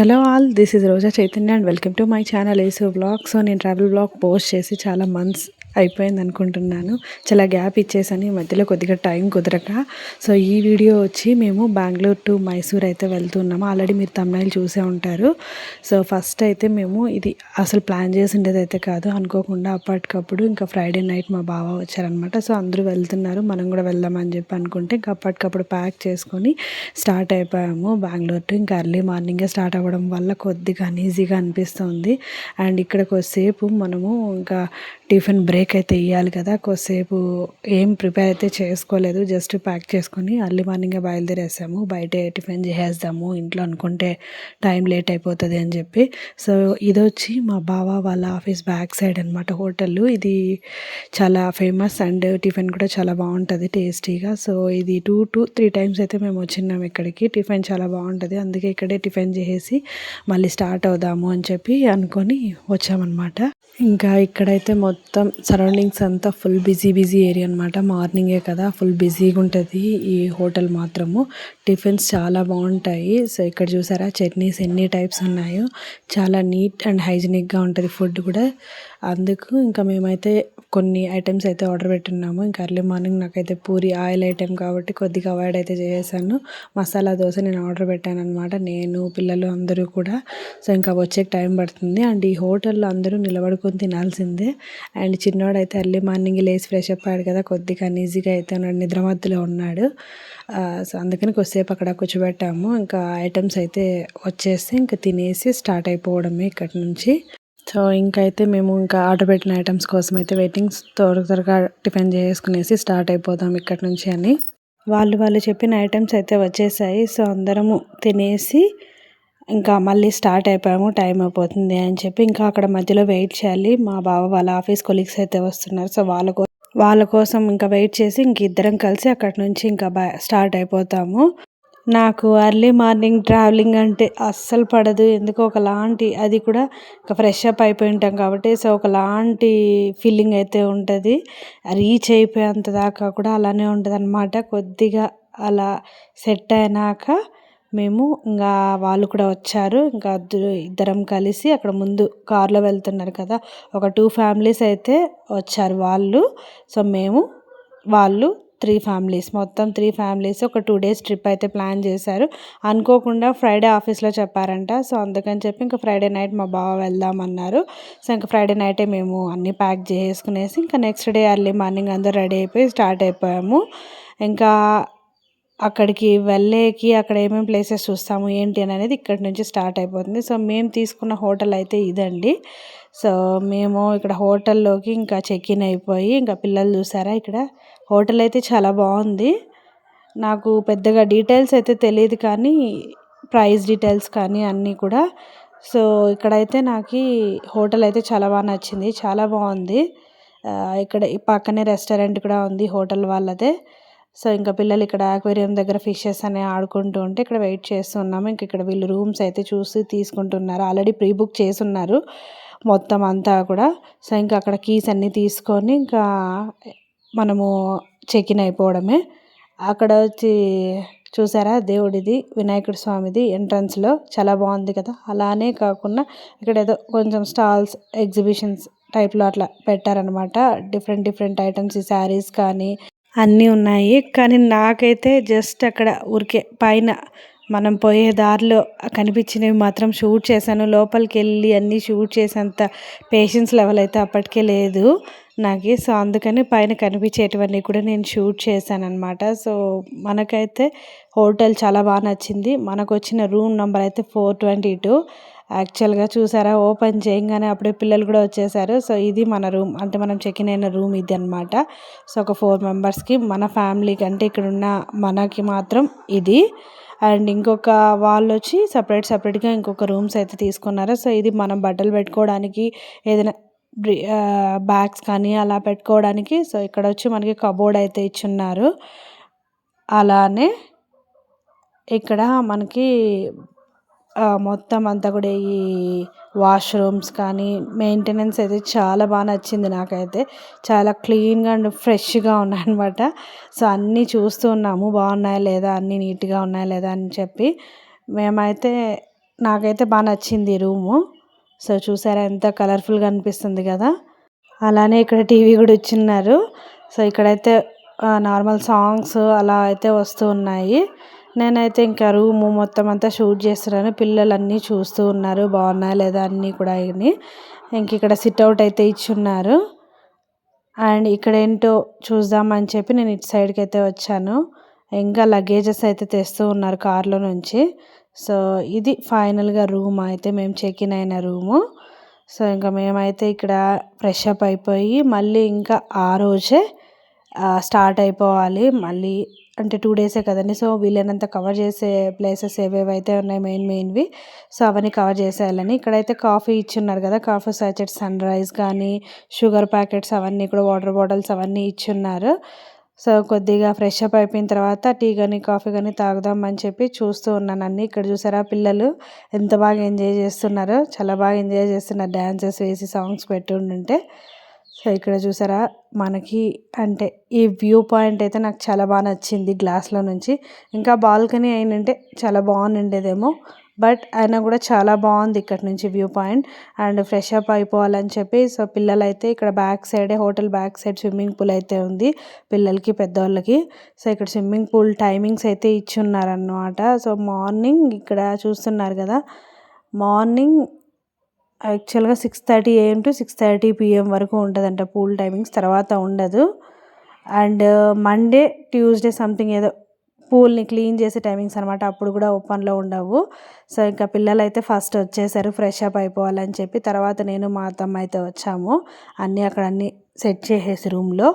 Hello all, this is Roja Chaitanya and welcome to my channel ఏసో blog. So నేను travel blog post చేసి చాలా months అయిపోయింది అనుకుంటున్నాను. చాలా గ్యాప్ ఇచ్చేసాను ఈ మధ్యలో కొద్దిగా టైం కుదరక. సో ఈ వీడియో వచ్చి మేము బెంగళూరు టు మైసూర్ అయితే వెళ్తున్నాము. ఆల్రెడీ మీరు తమిళ చూసే ఉంటారు. సో ఫస్ట్ అయితే మేము ఇది అసలు ప్లాన్ చేసిండేది అయితే కాదు, అనుకోకుండా అప్పటికప్పుడు ఇంకా ఫ్రైడే నైట్ మా బావ వచ్చారనమాట. సో అందరూ వెళ్తున్నారు, మనం కూడా వెళ్దామని చెప్పి అనుకుంటే ఇంకా అప్పటికప్పుడు ప్యాక్ చేసుకొని స్టార్ట్ అయిపోయాము బెంగళూరు టు. ఇంకా ఎర్లీ మార్నింగే స్టార్ట్ అవ్వడం వల్ల కొద్దిగా అన్ఈజీగా అనిపిస్తుంది. అండ్ ఇక్కడ కొద్దిసేపు మనము ఇంకా టిఫిన్ బ్రేక్ అయితే ఇవ్వాలి కదా, కొద్దిసేపు ఏం ప్రిపేర్ అయితే చేసుకోలేదు, జస్ట్ ప్యాక్ చేసుకొని ఎర్లీ మార్నింగే బయలుదేరేసాము. బయటే టిఫిన్ చేసేద్దాము ఇంట్లో అనుకుంటే టైం లేట్ అయిపోతుంది అని చెప్పి. సో ఇది వచ్చి మా బావ వాళ్ళ ఆఫీస్ బ్యాక్ సైడ్ అనమాట హోటల్. ఇది చాలా ఫేమస్ అండ్ టిఫిన్ కూడా చాలా బాగుంటుంది టేస్టీగా. సో ఇది 2 to 3 టైమ్స్ అయితే మేము వచ్చినాము ఇక్కడికి. టిఫిన్ చాలా బాగుంటుంది, అందుకే ఇక్కడే టిఫిన్ చేసి మళ్ళీ స్టార్ట్ అవుదాము అని చెప్పి అనుకొని వచ్చామన్నమాట. ఇంకా ఇక్కడైతే మొత్తం సరౌండింగ్స్ అంతా ఫుల్ బిజీ ఏరియా అనమాట. మార్నింగే కదా ఫుల్ బిజీగా ఉంటుంది ఈ హోటల్ మాత్రము. టిఫిన్స్ చాలా బాగుంటాయి. సో ఇక్కడ చూసారా చట్నీస్ ఎన్ని టైప్స్ ఉన్నాయో, చాలా నీట్ అండ్ హైజీనిక్గా ఉంటుంది ఫుడ్ కూడా. అందుకు ఇంకా మేమైతే కొన్ని ఐటమ్స్ అయితే ఆర్డర్ పెట్టున్నాము. ఇంకా ఎర్లీ మార్నింగ్ నాకైతే పూరి ఆయిల్ ఐటెం కాబట్టి కొద్దిగా అవాయిడ్ అయితే చేసాను. మసాలా దోశ నేను ఆర్డర్ పెట్టాను అనమాట, నేను పిల్లలు అందరూ కూడా. సో ఇంకా వచ్చే టైం పడుతుంది. అండ్ ఈ హోటల్లో అందరూ నిలబడుకొని తినాల్సిందే. అండ్ చిన్నోడైతే ఎర్లీ మార్నింగ్ లేచి ఫ్రెష్ అప్ అయ్యాడు కదా, కొద్దిగా అన్ఈజీగా అయితే ఉన్నాడు, నిద్ర మత్తులో ఉన్నాడు. సో అందుకని కొద్దిసేపు అక్కడ కూర్చోబెట్టాము. ఇంకా ఐటమ్స్ అయితే వచ్చేసి ఇంకా తినేసి స్టార్ట్ అయిపోవడమే ఇక్కడ నుంచి. సో ఇంకైతే మేము ఇంకా ఆర్డర్ పెట్టిన ఐటమ్స్ కోసం అయితే వెయిటింగ్స్, త్వరగా టిఫిన్ చేసుకునేసి స్టార్ట్ అయిపోదాం ఇక్కడ నుంచి అని. వాళ్ళు చెప్పిన ఐటమ్స్ అయితే వచ్చేసాయి. సో అందరము తినేసి ఇంకా మళ్ళీ స్టార్ట్ అయిపోయాము, టైం అయిపోతుంది అని చెప్పి. ఇంకా అక్కడ మధ్యలో వెయిట్ చేయాలి, మా బావ వాళ్ళ ఆఫీస్ కొలీగ్స్ అయితే వస్తున్నారు. సో వాళ్ళ కోసం ఇంకా వెయిట్ చేసి ఇంక ఇద్దరం కలిసి అక్కడ నుంచి ఇంకా స్టార్ట్ అయిపోతాము. నాకు ఎర్లీ మార్నింగ్ ట్రావెలింగ్ అంటే అస్సలు పడదు, ఎందుకో ఒకలాంటి, అది కూడా ఇంకా ఫ్రెష్ అప్ అయిపోయి ఉంటాం కాబట్టి. సో ఒకలాంటి ఫీలింగ్ అయితే ఉంటుంది. రీచ్ అయిపోయేంత దాకా కూడా అలానే ఉంటుంది అనమాట. కొద్దిగా అలా సెట్ అయినాక మేము ఇంకా వాళ్ళు కూడా వచ్చారు. ఇంకా ఇద్దరం కలిసి అక్కడ ముందు కార్లో వెళ్తున్నారు కదా, ఒక 2 ఫ్యామిలీస్ అయితే వచ్చారు వాళ్ళు. సో వాళ్ళు 3 ఫ్యామిలీస్, మొత్తం 3 ఫ్యామిలీస్ ఒక 2 days ట్రిప్ అయితే ప్లాన్ చేశారు. అనుకోకుండా ఫ్రైడే ఆఫీస్లో చెప్పారంట. సో అందుకని చెప్పి ఇంకా ఫ్రైడే నైట్ మా బావ వెళ్దామన్నారు. సో ఇంకా ఫ్రైడే నైటే మేము అన్నీ ప్యాక్ చేసుకునేసి ఇంకా నెక్స్ట్ డే ఎర్లీ మార్నింగ్ అందరూ రెడీ అయిపోయి స్టార్ట్ అయిపోయాము. ఇంకా అక్కడికి వెళ్ళేకి అక్కడ ఏమేమి ప్లేసెస్ చూస్తాము ఏంటి అని అనేది ఇక్కడి నుంచి స్టార్ట్ అయిపోతుంది. సో మేము తీసుకున్న హోటల్ అయితే ఇదండి. సో మేము ఇక్కడ హోటల్లోకి ఇంకా చెక్ ఇన్ అయిపోయి, ఇంకా పిల్లలు చూసారా ఇక్కడ హోటల్ అయితే చాలా బాగుంది. నాకు పెద్దగా డీటెయిల్స్ అయితే తెలియదు కానీ ప్రైస్ డీటెయిల్స్ కానీ అన్నీ కూడా. సో ఇక్కడైతే నాకు హోటల్ అయితే చాలా బాగా నచ్చింది, చాలా బాగుంది. ఇక్కడ ఈ పక్కనే రెస్టారెంట్ కూడా ఉంది హోటల్ వాళ్ళదే. సో ఇంకా పిల్లలు ఇక్కడ అక్వేరియం దగ్గర ఫిషెస్ అనే ఆడుకుంటూ ఉంటే ఇక్కడ వెయిట్ చేస్తున్నాము. ఇంక ఇక్కడ వీళ్ళు రూమ్స్ అయితే చూసి తీసుకుంటున్నారు, ఆల్రెడీ ప్రీ బుక్ చేసున్నారు మొత్తం అంతా కూడా. సో ఇంకా అక్కడ కీస్ అన్నీ తీసుకొని ఇంకా మనము చెక్ ఇన్ అయిపోవడమే. అక్కడ వచ్చి చూసారా దేవుడిది, వినాయకుడి స్వామిది ఎంట్రన్స్లో చాలా బాగుంది కదా. అలానే కాకుండా ఇక్కడ ఏదో కొంచెం స్టాల్స్, ఎగ్జిబిషన్స్ టైప్లో అట్లా పెట్టారనమాట. డిఫరెంట్ ఐటమ్స్, ఈ శారీస్ కానీ అన్నీ ఉన్నాయి. కానీ నాకైతే జస్ట్ అక్కడ ఊరికే పైన మనం పోయే దారిలో కనిపించినవి మాత్రం షూట్ చేశాను. లోపలికి వెళ్ళి అన్నీ షూట్ చేసేంత పేషెన్స్ లెవెల్ అయితే అప్పటికే లేదు నాకు. సో అందుకని పైన కనిపించేటివన్నీ కూడా నేను షూట్ చేశాను అనమాట. సో మనకైతే హోటల్ చాలా బాగా నచ్చింది. మనకు వచ్చిన రూమ్ నెంబర్ అయితే 422. యాక్చువల్గా చూసారా ఓపెన్ చేయగానే అప్పుడే పిల్లలు కూడా వచ్చేసారు. సో ఇది మన రూమ్, అంటే మనం చెక్ ఇన్ అయిన రూమ్ ఇది అనమాట. సో ఒక 4 మెంబర్స్కి, మన ఫ్యామిలీకి అంటే ఇక్కడున్న మనకి మాత్రం ఇది. అండ్ ఇంకొక వాళ్ళు వచ్చి సపరేట్గా ఇంకొక రూమ్స్ అయితే తీసుకున్నారు. సో ఇది మనం బట్టలు పెట్టుకోవడానికి, ఏదైనా బ్యాగ్స్ కానీ అలా పెట్టుకోవడానికి. సో ఇక్కడ వచ్చి మనకి కబోర్డ్ అయితే ఇచ్చున్నారు. అలానే ఇక్కడ మనకి మొత్తం అంతా కూడా ఈ వాష్రూమ్స్ కానీ మెయింటెనెన్స్ అయితే చాలా బాగా నచ్చింది నాకైతే. చాలా క్లీన్గా అండ్ ఫ్రెష్గా ఉన్నాయన్నమాట. సో అన్నీ చూస్తూ ఉన్నాము బాగున్నాయా లేదా, అన్నీ నీట్గా ఉన్నాయా లేదా అని చెప్పి. మేమైతే నాకైతే బాగా నచ్చింది ఈ రూము. సో చూసారా ఎంత కలర్ఫుల్గా అనిపిస్తుంది కదా. అలానే ఇక్కడ టీవీ కూడా ఇచ్చిన్నారు. సో ఇక్కడైతే నార్మల్ సాంగ్స్ అలా అయితే వస్తూ ఉన్నాయి. నేనైతే ఇంకా రూము మొత్తం అంతా షూట్ చేస్తున్నాను. పిల్లలు అన్నీ చూస్తూ ఉన్నారు బాగున్నాయా లేదా అన్నీ కూడా. ఇంక ఇక్కడ సిట్అవుట్ అయితే ఇచ్చున్నారు. అండ్ ఇక్కడ ఏంటో చూద్దామని చెప్పి నేను ఇటు సైడ్కి అయితే వచ్చాను. ఇంకా లగేజెస్ అయితే తెస్తూ ఉన్నారు కార్లో నుంచి. సో ఇది ఫైనల్గా రూమ్ అయితే మేము చెక్ ఇన్ అయిన రూము. సో ఇంకా మేమైతే ఇక్కడ ఫ్రెష్ అప్ అయిపోయి మళ్ళీ ఇంకా ఆ రోజే స్టార్ట్ అయిపోవాలి మళ్ళీ. అంటే 2 డేసే కదండి. సో వీలైనంత కవర్ చేసే ప్లేసెస్ ఏవేవైతే ఉన్నాయి మెయిన్వి, సో అవన్నీ కవర్ చేసేయాలని. ఇక్కడైతే కాఫీ ఇచ్చున్నారు కదా, కాఫీ సాచెట్, సన్ రైజ్ కానీ షుగర్ ప్యాకెట్స్ అవన్నీ కూడా, వాటర్ బాటిల్స్ అవన్నీ ఇచ్చున్నారు. సో కొద్దిగా ఫ్రెష్ అప్ అయిపోయిన తర్వాత టీ కానీ కాఫీ కానీ తాగుదాం అని చెప్పి చూస్తూ ఉన్నాను అన్నీ. ఇక్కడ చూసారా పిల్లలు ఎంత బాగా ఎంజాయ్ చేస్తున్నారో, చాలా బాగా ఎంజాయ్ చేస్తున్నారు డ్యాన్సెస్ వేసి సాంగ్స్ పెట్టి ఉంటే. సో ఇక్కడ చూసారా మనకి అంటే ఈ వ్యూ పాయింట్ అయితే నాకు చాలా బాగా నచ్చింది గ్లాస్లో నుంచి. ఇంకా బాల్కనీ అయినంటే చాలా బాగుండేదేమో, బట్ అయినా కూడా చాలా బాగుంది ఇక్కడ నుంచి view point. And fresh up అయిపోవాలని చెప్పి సో పిల్లలు అయితే ఇక్కడ బ్యాక్ సైడే, hotel back side swimming pool అయితే ఉంది పిల్లలకి పెద్దవాళ్ళకి. సో ఇక్కడ స్విమ్మింగ్ పూల్ టైమింగ్స్ అయితే ఇచ్చున్నారన్నమాట. సో మార్నింగ్ ఇక్కడ చూస్తున్నారు కదా, మార్నింగ్ యాక్చువల్గా 6:30 AM to 6:30 PM వరకు ఉంటుందంట పూల్ టైమింగ్స్, తర్వాత ఉండదు. అండ్ మండే ట్యూస్డే సంథింగ్ ఏదో పూల్ని క్లీన్ చేసే టైమింగ్స్ అనమాట, అప్పుడు కూడా ఓపెన్లో ఉండవు. సో ఇంకా పిల్లలు అయితే ఫస్ట్ వచ్చేసారు ఫ్రెష్ అప్ అయిపోవాలని చెప్పి. తర్వాత నేను మా అత్తమ్మ అయితే వచ్చాము అన్నీ అక్కడ అన్నీ సెట్ చేసేసి రూమ్లో.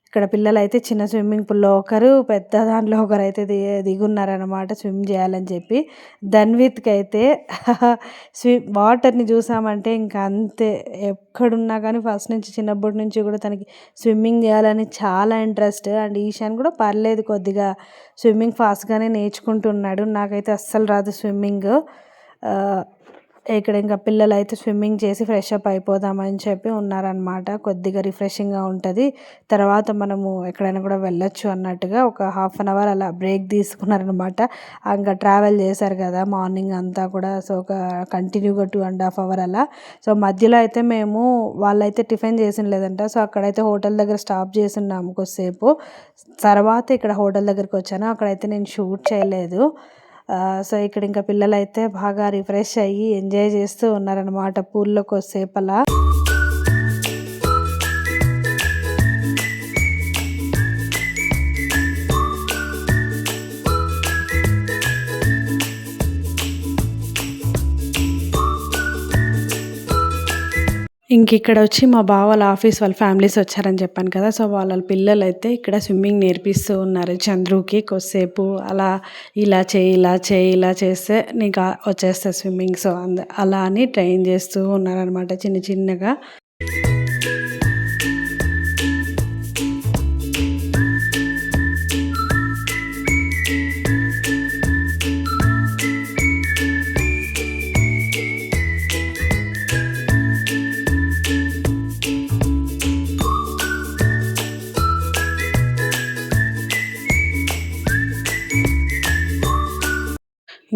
ఇక్కడ పిల్లలు అయితే చిన్న స్విమ్మింగ్ పూల్లో ఒకరు, పెద్ద దాంట్లో ఒకరు అయితే దిగున్నారనమాట స్విమ్ చేయాలని చెప్పి. ధన్విత్కి అయితే వాటర్ని చూసామంటే ఇంకా అంతే, ఎక్కడున్నా కానీ ఫస్ట్ నుంచి చిన్నప్పటి నుంచి కూడా తనకి స్విమ్మింగ్ చేయాలని చాలా ఇంట్రెస్ట్. అండ్ ఈశాన్ కూడా పర్లేదు కొద్దిగా స్విమ్మింగ్ ఫాస్ట్గానే నేర్చుకుంటున్నాడు. నాకైతే అస్సలు రాదు స్విమ్మింగ్. ఇక్కడ ఇంకా పిల్లలు అయితే స్విమ్మింగ్ చేసి ఫ్రెష్ అప్ అయిపోదామని చెప్పి ఉన్నారనమాట. కొద్దిగా రిఫ్రెషింగ్గా ఉంటుంది, తర్వాత మనము ఎక్కడైనా కూడా వెళ్ళొచ్చు అన్నట్టుగా ఒక 1/2 hour అలా బ్రేక్ తీసుకున్నారనమాట. ఇంకా ట్రావెల్ చేశారు కదా మార్నింగ్ అంతా కూడా. సో ఒక కంటిన్యూగా 2.5 hour అలా. సో మధ్యలో అయితే మేము వాళ్ళైతే టిఫిన్ చేసిన లేదంట. సో అక్కడైతే హోటల్ దగ్గర స్టాప్ చేసి ఉన్నాము కొద్దిసేపు. తర్వాత ఇక్కడ హోటల్ దగ్గరికి వచ్చాను, అక్కడైతే నేను షూట్ చేయలేదు. సో ఇక్కడ ఇంకా పిల్లలు అయితే బాగా రిఫ్రెష్ అయ్యి ఎంజాయ్ చేస్తూ ఉన్నారనమాట పూల్లో కొద్దిసేపు అలా. ఇక్కడ వచ్చి మా బావ వాళ్ళ ఆఫీస్ వాళ్ళ ఫ్యామిలీస్ వచ్చారని చెప్పాను కదా. సో వాళ్ళ పిల్లలు అయితే ఇక్కడ స్విమ్మింగ్ నేర్పిస్తూ ఉన్నారు చంద్రుకి. కొద్దిసేపు అలా ఇలా చేయి ఇలా చేయి ఇలా చేస్తే నీకు వచ్చేస్తుంది స్విమ్మింగ్. సో అలా అని ట్రైన్ చేస్తూ ఉన్నారనమాట చిన్న చిన్నగా.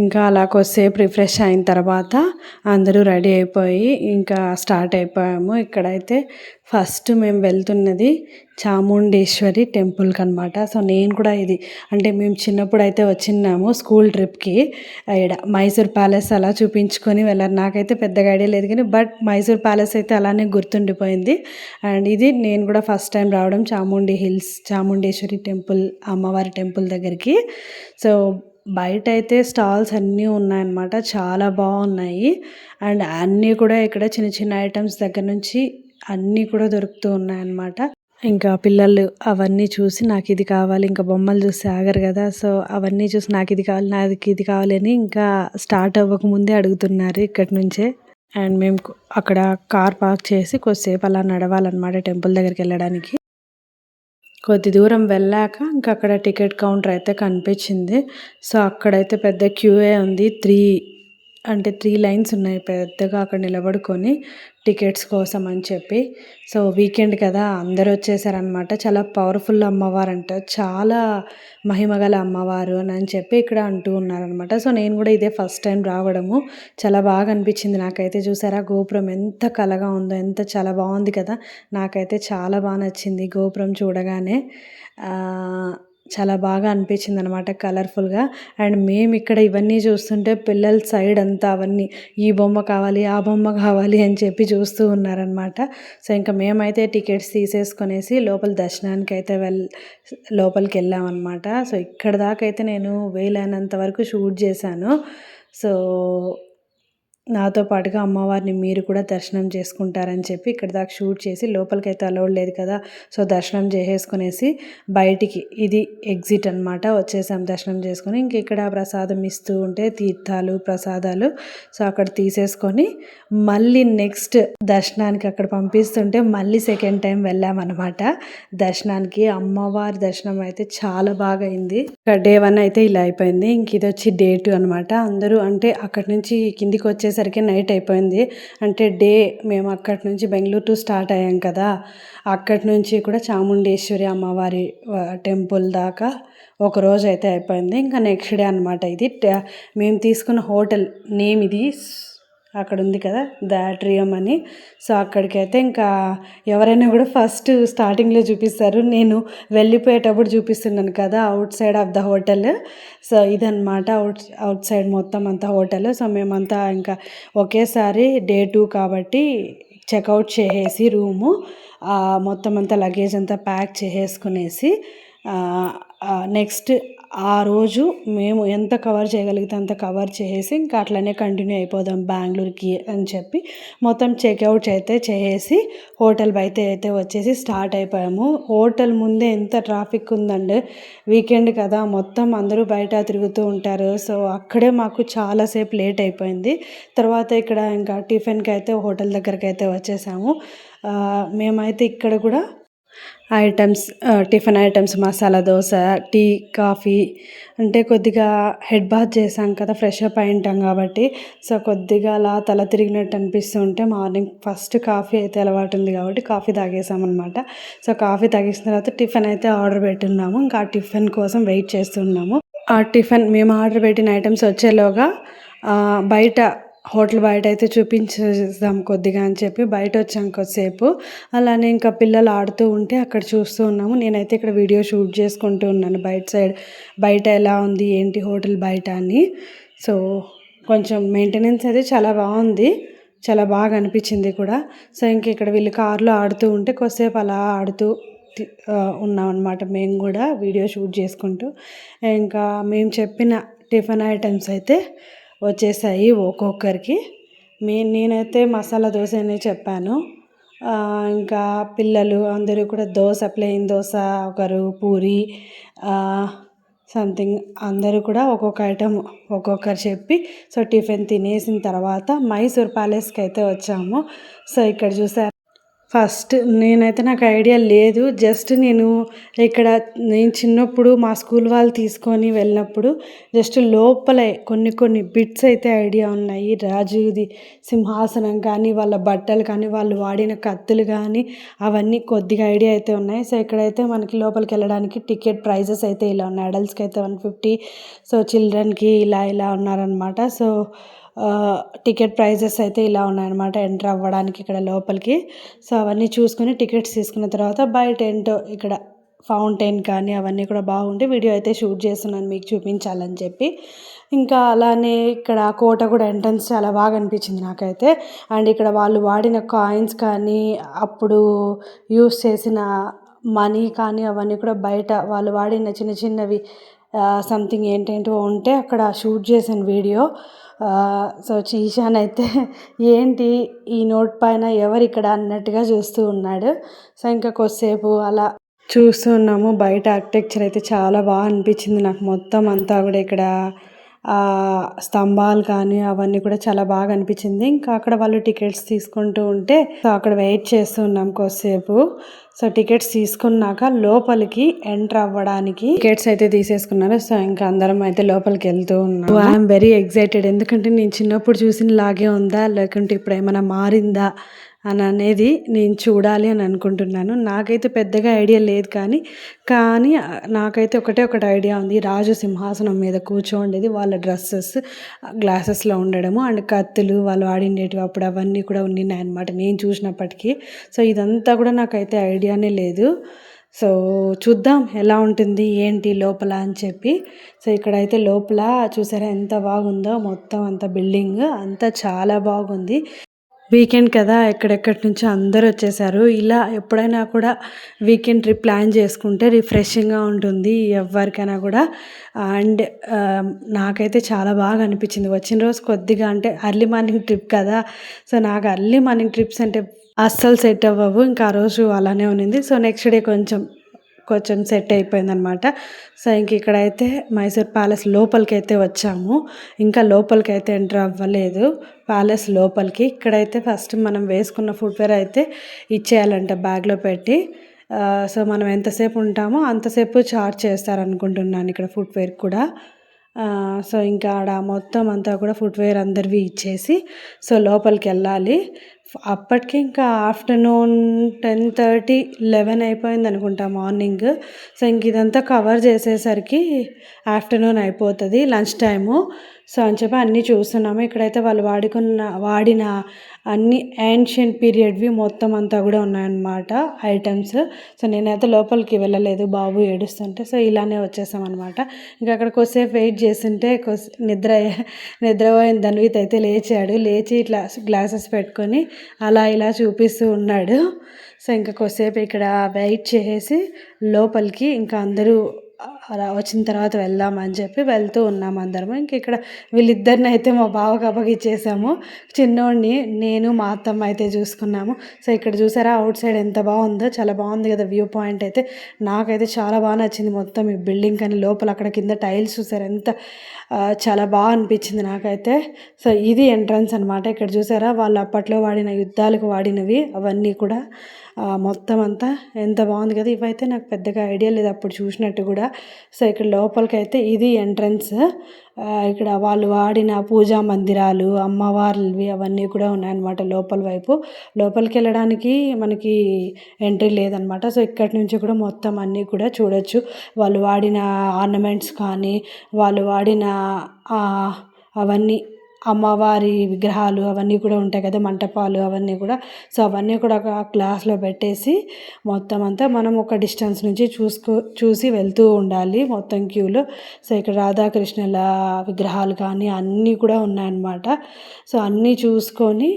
ఇంకా అలా కొద్దిసేపు రిఫ్రెష్ అయిన తర్వాత అందరూ రెడీ అయిపోయి ఇంకా స్టార్ట్ అయిపోయాము. ఇక్కడైతే ఫస్ట్ మేము వెళ్తున్నది చాముండేశ్వరి టెంపుల్కి అనమాట. సో నేను కూడా ఇది అంటే మేము చిన్నప్పుడు అయితే వచ్చిన్నాము స్కూల్ ట్రిప్కి. ఇక్కడ మైసూర్ ప్యాలెస్ అలా చూపించుకొని వెళ్ళారు. నాకైతే పెద్దగా ఐడియా లేదు కానీ బట్ మైసూర్ ప్యాలెస్ అయితే అలానే గుర్తుండిపోయింది. అండ్ ఇది నేను కూడా ఫస్ట్ టైం రావడం చాముండేశ్వరి టెంపుల్, అమ్మవారి టెంపుల్ దగ్గరికి. సో బయట అయితే స్టాల్స్ అన్నీ ఉన్నాయన్నమాట, చాలా బాగున్నాయి. అండ్ అన్నీ కూడా ఇక్కడ చిన్న చిన్న ఐటమ్స్ దగ్గర నుంచి అన్నీ కూడా దొరుకుతూ ఉన్నాయన్నమాట. ఇంకా పిల్లలు అవన్నీ చూసి నాకు ఇది కావాలి, ఇంకా బొమ్మలు చూసి ఆగరు కదా. సో అవన్నీ చూసి నాకు ఇది కావాలి, నాకు ఇది కావాలి అని ఇంకా స్టార్ట్ అవ్వకముందే అడుగుతున్నారు ఇక్కడి నుంచే. అండ్ మేము అక్కడ కార్ పార్క్ చేసి కొద్దిసేపు అలా నడవాలన్నమాట టెంపుల్ దగ్గరికి వెళ్ళడానికి. కొద్ది దూరం వెళ్ళాక ఇంకా అక్కడ టికెట్ కౌంటర్ అయితే కనిపించింది. సో అక్కడైతే పెద్ద క్యూఏ ఉంది. అంటే 3 లైన్స్ ఉన్నాయి పెద్దగా అక్కడ నిలబడుకొని టికెట్స్ కోసం అని చెప్పి. సో వీకెండ్ కదా అందరూ వచ్చేసారనమాట. చాలా పవర్ఫుల్ అమ్మవారంట. చాలా మహిమగల అమ్మవారు అని చెప్పి ఇక్కడ అంటూ ఉన్నారనమాట. సో నేను కూడా ఇదే ఫస్ట్ టైం రావడము. చాలా బాగా అనిపించింది నాకైతే. చూసారా గోపురం ఎంత కళగా ఉందో, ఎంత చాలా బాగుంది కదా. నాకైతే చాలా బాగా నచ్చింది గోపురం చూడగానే. చాలా బాగా అనిపించింది అనమాట కలర్ఫుల్గా. అండ్ మేము ఇక్కడ ఇవన్నీ చూస్తుంటే పిల్లల సైడ్ అంతా అవన్నీ ఈ బొమ్మ కావాలి, ఆ బొమ్మ కావాలి అని చెప్పి చూస్తూ ఉన్నారనమాట. సో ఇంకా మేమైతే టికెట్స్ తీసేసుకొనేసి లోపల దర్శనానికి అయితే లోపలికి వెళ్ళామన్నమాట. సో ఇక్కడ దాకా అయితే నేను వీలైనంత వరకు షూట్ చేశాను. సో నాతో పాటుగా అమ్మవారిని మీరు కూడా దర్శనం చేసుకుంటారని చెప్పి ఇక్కడ దాకా షూట్ చేసి లోపలికైతే అలౌడ్ లేదు కదా. సో దర్శనం చేసేసుకునేసి బయటికి ఇది ఎగ్జిట్ అనమాట వచ్చేసాం దర్శనం చేసుకొని. ఇంక ఇక్కడ ప్రసాదం ఇస్తూ ఉంటే తీర్థాలు ప్రసాదాలు సో అక్కడ తీసేసుకొని మళ్ళీ నెక్స్ట్ దర్శనానికి అక్కడ పంపిస్తుంటే మళ్ళీ సెకండ్ టైం వెళ్ళామన్నమాట దర్శనానికి. అమ్మవారి దర్శనం అయితే చాలా బాగా అయింది. డే 1 అయితే ఇలా అయిపోయింది. ఇంక ఇది వచ్చి డే 2 అనమాట. అందరూ అంటే అక్కడి నుంచి కిందికి వచ్చేసరికి నైట్ అయిపోయింది. అంటే మేము అక్కడి నుంచి బెంగళూరు టు స్టార్ట్ అయ్యాం కదా. అక్కడి నుంచి కూడా చాముండేశ్వరి అమ్మవారి టెంపుల్ దాకా ఒక రోజు అయితే అయిపోయింది. ఇంకా నెక్స్ట్ డే అనమాట ఇది. మేము తీసుకున్న హోటల్ నేమ్ ఇది అక్కడ ఉంది కదా దాట్రియం అని. సో అక్కడికైతే ఇంకా ఎవరైనా కూడా ఫస్ట్ స్టార్టింగ్లో చూపిస్తారు. నేను వెళ్ళిపోయేటప్పుడు చూపిస్తున్నాను కదా out side of the hotel. So ఇదన్నమాట అవుట్ సైడ్ మొత్తం అంతా హోటల్. సో మేమంతా ఇంకా ఒకేసారి డే 2 కాబట్టి చెక్అవుట్ చేసేసి రూము మొత్తం అంతా లగేజ్ అంతా ప్యాక్ చేసేసుకునేసి నెక్స్ట్ ఆ రోజు మేము ఎంత కవర్ చేయగలిగితే అంత కవర్ చేసేసి ఇంకా అట్లనే కంటిన్యూ అయిపోదాం బెంగళూరుకి అని చెప్పి మొత్తం చెక్అవుట్ అయితే చేసేసి హోటల్ బయట అయితే వచ్చేసి స్టార్ట్ అయిపోయాము. హోటల్ ముందే ఎంత ట్రాఫిక్ ఉందండి. వీకెండ్ కదా మొత్తం అందరూ బయట తిరుగుతూ ఉంటారు. సో అక్కడే మాకు చాలాసేపు లేట్ అయిపోయింది. తర్వాత ఇక్కడ ఇంకా టిఫిన్కి అయితే హోటల్ దగ్గరికి అయితే వచ్చేసాము. మేమైతే ఇక్కడ కూడా tiffin items masala dosa tea coffee అంటే కొద్దిగా హెడ్ బాత్ చేసాం కదా ఫ్రెష్ అప్ అయి ఉంటాం కాబట్టి. సో కొద్దిగా అలా తల తిరిగినట్టు అనిపిస్తూ ఉంటే మార్నింగ్ ఫస్ట్ కాఫీ అయితే అలవాటు ఉంది కాబట్టి కాఫీ తాగేసామన్నమాట. సో కాఫీ తాగేసిన తర్వాత టిఫిన్ అయితే ఆర్డర్ పెట్టున్నాము. ఇంకా ఆ టిఫిన్ కోసం వెయిట్ చేస్తున్నాము. ఆ టిఫిన్ మేము ఆర్డర్ పెట్టిన ఐటమ్స్ వచ్చేలోగా బయట హోటల్ బయట అయితే చూపించేద్దాం కొద్దిగా అని చెప్పి బయట వచ్చాం కొద్దిసేపు. అలానే ఇంకా పిల్లలు ఆడుతూ ఉంటే అక్కడ చూస్తూ ఉన్నాము. నేనైతే ఇక్కడ వీడియో షూట్ చేసుకుంటూ ఉన్నాను బయట ఎలా ఉంది ఏంటి హోటల్ బయట అని. సో కొంచెం మెయింటెనెన్స్ అయితే చాలా బాగుంది. చాలా బాగా అనిపించింది కూడా. సో ఇంక ఇక్కడ వీళ్ళు కార్లో ఆడుతూ ఉంటే కొద్దిసేపు అలా ఆడుతూ ఉన్నాం అనమాట మేము కూడా వీడియో షూట్ చేసుకుంటూ. ఇంకా మేము చెప్పిన టిఫిన్ ఐటమ్స్ అయితే వచ్చేసాయి ఒక్కొక్కరికి. నేనైతే మసాలా దోశ అనే చెప్పాను. ఇంకా పిల్లలు అందరూ కూడా ప్లెయిన్ దోశ, ఒకరు పూరి సంథింగ్ అందరూ కూడా ఒక్కొక్క ఐటమ్ ఒక్కొక్కరు చెప్పి సో టిఫిన్ తినేసిన తర్వాత మైసూర్ ప్యాలెస్కి అయితే వచ్చాము. సో ఇక్కడ చూసారు ఫస్ట్ నేనైతే నాకు ఐడియా లేదు. జస్ట్ నేను చిన్నప్పుడు మా స్కూల్ వాళ్ళు తీసుకొని వెళ్ళినప్పుడు జస్ట్ లోపలే కొన్ని బిట్స్ అయితే ఐడియా ఉన్నాయి. రాజుది సింహాసనం కానీ వాళ్ళ బట్టలు కానీ వాళ్ళు వాడిన కత్తులు కానీ అవన్నీ కొద్దిగా ఐడియా అయితే ఉన్నాయి. సో ఇక్కడైతే మనకి లోపలికి వెళ్ళడానికి టికెట్ ప్రైజెస్ అయితే ఇలా ఉన్నాయి. అడల్ట్స్కి అయితే 150, సో చిల్డ్రన్కి ఇలా ఉన్నారనమాట. సో టికెట్ ప్రైజెస్ అయితే ఇలా ఉన్నాయన్నమాట ఎంటర్ అవ్వడానికి ఇక్కడ లోపలికి. సో అవన్నీ చూసుకొని టికెట్స్ తీసుకున్న తర్వాత బయట ఏంటో ఇక్కడ ఫౌంటైన్ కానీ అవన్నీ కూడా బాగుంటే వీడియో అయితే షూట్ చేస్తున్నాను మీకు చూపించాలని చెప్పి. ఇంకా అలానే ఇక్కడ కోట కూడా ఎంట్రన్స్ చాలా బాగా అనిపించింది నాకైతే. అండ్ ఇక్కడ వాళ్ళు వాడిన కాయిన్స్ కానీ అప్పుడు యూస్ చేసిన మనీ కానీ అవన్నీ కూడా బయట వాళ్ళు వాడిన చిన్నవి సంథింగ్ ఏంటేంటో ఉంటే అక్కడ షూట్ చేసిన వీడియో. సో ఈశాన్ అయితే ఏంటి ఈ నోట్ పైన ఎవరు ఇక్కడ అన్నట్టుగా చూస్తూ ఉన్నాడు. సో ఇంకా కొద్దిసేపు అలా చూస్తూ ఉన్నాము. బయట ఆర్కిటెక్చర్ అయితే చాలా బాగా అనిపించింది నాకు. మొత్తం అంతా కూడా ఇక్కడ స్తంభాలు కానీ అవన్నీ కూడా చాలా బాగా అనిపించింది. ఇంకా అక్కడ వాళ్ళు టికెట్స్ తీసుకుంటూ ఉంటే సో అక్కడ వెయిట్ చేస్తున్నాం కొద్దిసేపు. సో టికెట్స్ తీసుకున్నాక లోపలికి ఎంటర్ అవ్వడానికి టికెట్స్ అయితే తీసేసుకున్నారు. సో ఇంకా అందరం అయితే లోపలికి వెళ్తూ ఉన్నాం. ఐఎమ్ వెరీ ఎక్సైటెడ్, ఎందుకంటే నేను చిన్నప్పుడు చూసిన లాగే ఉందా లేకుంటే ఇప్పుడు ఏమైనా మారిందా అని అనేది నేను చూడాలి అని అనుకుంటున్నాను. నాకైతే పెద్దగా ఐడియా లేదు కానీ నాకైతే ఒకటి ఐడియా ఉంది. రాజు సింహాసనం మీద కూర్చోండేది, వాళ్ళ డ్రెస్సెస్ గ్లాసెస్లో ఉండడము అండ్ కత్తులు వాళ్ళు ఆడిండేటివి అప్పుడు అవన్నీ కూడా ఉన్నాయి అనమాట నేను చూసినప్పటికీ. సో ఇదంతా కూడా నాకైతే ఐడియానే లేదు. సో చూద్దాం ఎలా ఉంటుంది ఏంటి లోపల అని చెప్పి. సో ఇక్కడైతే లోపల చూసారా ఎంత బాగుందో, మొత్తం అంత బిల్డింగ్ అంతా చాలా బాగుంది. వీకెండ్ కదా, ఎక్కడెక్కడి నుంచో అందరూ వచ్చేసారు. ఇలా ఎప్పుడైనా కూడా వీకెండ్ ట్రిప్ ప్లాన్ చేసుకుంటే రిఫ్రెషింగ్గా ఉంటుంది ఎవరికైనా కూడా. అండ్ నాకైతే చాలా బాగా అనిపించింది. వచ్చిన రోజు కొద్దిగా అంటే ఎర్లీ మార్నింగ్ ట్రిప్ కదా, సో నాకు ఎర్లీ మార్నింగ్ ట్రిప్స్ అంటే అస్సలు సెట్ అవ్వవు. ఇంకా ఆ రోజు అలానే ఉన్నింది. సో నెక్స్ట్ డే కొంచెం సెట్ అయిపోయిందనమాట. సో ఇంక ఇక్కడైతే మైసూర్ ప్యాలెస్ లోపలికి అయితే వచ్చాము. ఇంకా లోపలికి అయితే ఎంటర్ అవ్వలేదు ప్యాలెస్ లోపలికి. ఇక్కడైతే ఫస్ట్ మనం వేసుకున్న ఫుట్వేర్ అయితే ఇచ్చేయాలంట బ్యాగ్లో పెట్టి. సో మనం ఎంతసేపు ఉంటామో అంతసేపు చార్జ్ చేస్తారనుకుంటున్నాను ఇక్కడ ఫుట్వేర్ కూడా. సో ఇంకా ఆడ మొత్తం అంతా కూడా ఫుట్వేర్ అందరివి ఇచ్చేసి సో లోపలికి వెళ్ళాలి. అప్పటికి ఇంకా ఆఫ్టర్నూన్ 10:30, 11 అయిపోయింది అనుకుంటా మార్నింగ్. సో ఇంక ఇదంతా కవర్ చేసేసరికి ఆఫ్టర్నూన్ అయిపోతుంది, లంచ్ టైము. సో అని చెప్పి అన్నీ చూస్తున్నాము. ఇక్కడైతే వాళ్ళు వాడిన అన్ని యాన్షియంట్ పీరియడ్వి మొత్తం అంతా కూడా ఉన్నాయన్నమాట ఐటమ్స్. సో నేనైతే లోపలికి వెళ్ళలేదు, బాబు ఏడుస్తుంటే. సో ఇలానే వచ్చేసామన్నమాట. ఇంకా అక్కడ కొద్దిసేపు వెయిట్ చేస్తుంటే నిద్రపోయిన ధన్విత్ అయితే లేచి ఇట్లా గ్లాసెస్ పెట్టుకొని అలా ఇలా చూపిస్తూ ఉన్నాడు. సో ఇంకా కొద్దిసేపు ఇక్కడ వెయిట్ చేసి లోపలికి ఇంకా అందరూ అలా వచ్చిన తర్వాత వెళ్దామని చెప్పి వెళ్తూ ఉన్నాము అందరము. ఇంక ఇక్కడ వీళ్ళిద్దరిని అయితే మా బావకి అప్పగిచ్చేసాము. చిన్నోడిని నేను మా అత్తమ్మ అయితే చూసుకున్నాము. సో ఇక్కడ చూసారా అవుట్ సైడ్ ఎంత బాగుందో, చాలా బాగుంది కదా వ్యూ పాయింట్ అయితే. నాకైతే చాలా బాగా నచ్చింది మొత్తం ఈ బిల్డింగ్. కానీ లోపల అక్కడ కింద టైల్స్ చూసారు ఎంత చాలా బాగా అనిపించింది నాకైతే. సో ఇది ఎంట్రన్స్ అనమాట. ఇక్కడ చూసారా వాళ్ళు అప్పట్లో వాడిన యుద్ధాలకు వాడినవి అవన్నీ కూడా మొత్తం అంతా ఎంత బాగుంది కదా. ఇవైతే నాకు పెద్దగా ఐడియా లేదు అప్పుడు చూసినట్టు కూడా. సో ఇక్కడ లోపలికైతే ఇది ఎంట్రన్స్. ఇక్కడ వాళ్ళు వాడిన పూజా మందిరాలు అమ్మవార్లవి అవన్నీ కూడా ఉన్నాయన్నమాట లోపల వైపు. లోపలికి వెళ్ళడానికి మనకి ఎంట్రీ లేదనమాట. సో ఇక్కడి నుంచి కూడా మొత్తం అన్నీ కూడా చూడొచ్చు. వాళ్ళు వాడిన ఆర్నమెంట్స్ కానీ వాళ్ళు వాడిన అవన్నీ అమ్మవారి విగ్రహాలు అవన్నీ కూడా ఉంటాయి కదా, మంటపాలు అవన్నీ కూడా. సో అవన్నీ కూడా ఒక గ్లాస్లో పెట్టేసి మొత్తం అంతా మనం ఒక డిస్టెన్స్ నుంచి చూసి వెళ్తూ ఉండాలి మొత్తం క్యూలో. సో ఇక్కడ రాధాకృష్ణుల విగ్రహాలు కానీ అన్నీ కూడా ఉన్నాయన్నమాట. సో అన్నీ చూసుకొని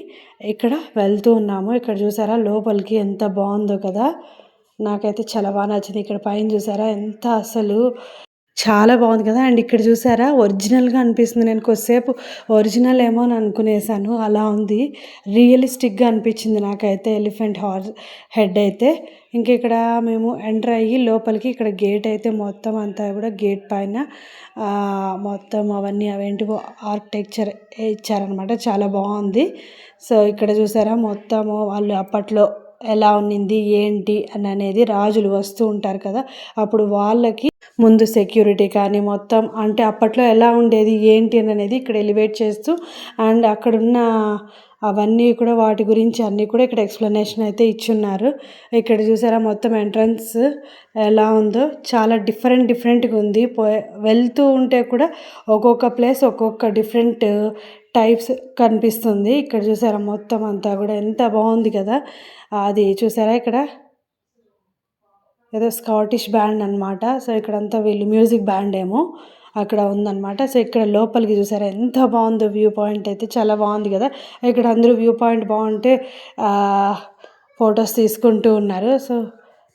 ఇక్కడ వెళ్తూ ఉన్నాము. ఇక్కడ చూసారా లోపలికి ఎంత బాగుందో కదా, నాకైతే చాలా బాగా నచ్చింది. ఇక్కడ పైన చూసారా ఎంత అసలు చాలా బాగుంది కదా. అండ్ ఇక్కడ చూసారా ఒరిజినల్గా అనిపిస్తుంది. నేను కొద్దిసేపు ఒరిజినల్ ఏమో అని అనుకునేసాను, అలా ఉంది, రియలిస్టిక్గా అనిపించింది నాకైతే ఎలిఫెంట్ హెడ్ అయితే. ఇంక ఇక్కడ మేము ఎంటర్ అయ్యి లోపలికి ఇక్కడ గేట్ అయితే మొత్తం అంతా కూడా గేట్ పైన మొత్తం అవన్నీ అవేంటివో ఆర్కిటెక్చర్ ఇచ్చారనమాట, చాలా బాగుంది. సో ఇక్కడ చూసారా మొత్తము వాళ్ళు అప్పట్లో ఎలా ఉన్నింది ఏంటి అని అనేది, రాజులు వస్తూ ఉంటారు కదా అప్పుడు వాళ్ళకి ముందు సెక్యూరిటీ కానీ మొత్తం అంటే అప్పట్లో ఎలా ఉండేది ఏంటి అని అనేది ఇక్కడ ఎలివేట్ చేస్తూ అండ్ అక్కడున్న అవన్నీ కూడా వాటి గురించి అన్నీ కూడా ఇక్కడ ఎక్స్ప్లెనేషన్ అయితే ఇచ్చున్నారు. ఇక్కడ చూసారా మొత్తం ఎంట్రన్స్ ఎలా ఉందో, చాలా డిఫరెంట్గా ఉంది. వెళ్తూ ఉంటే కూడా ఒక్కొక్క ప్లేస్ ఒక్కొక్క డిఫరెంట్ టైప్స్ కనిపిస్తుంది. ఇక్కడ చూసారా మొత్తం అంతా కూడా ఎంత బాగుంది కదా. అది చూసారా ఇక్కడ ఏదో స్కాటిష్ బ్యాండ్ అనమాట. సో ఇక్కడంతా వీళ్ళు మ్యూజిక్ బ్యాండ్ ఏమో అక్కడ ఉందన్నమాట. సో ఇక్కడ లోపలికి చూసారా ఎంత బాగుందో వ్యూ పాయింట్ అయితే, చాలా బాగుంది కదా. ఇక్కడ అందరూ వ్యూ పాయింట్ బాగుంటే ఫొటోస్ తీసుకుంటూ ఉన్నారు. సో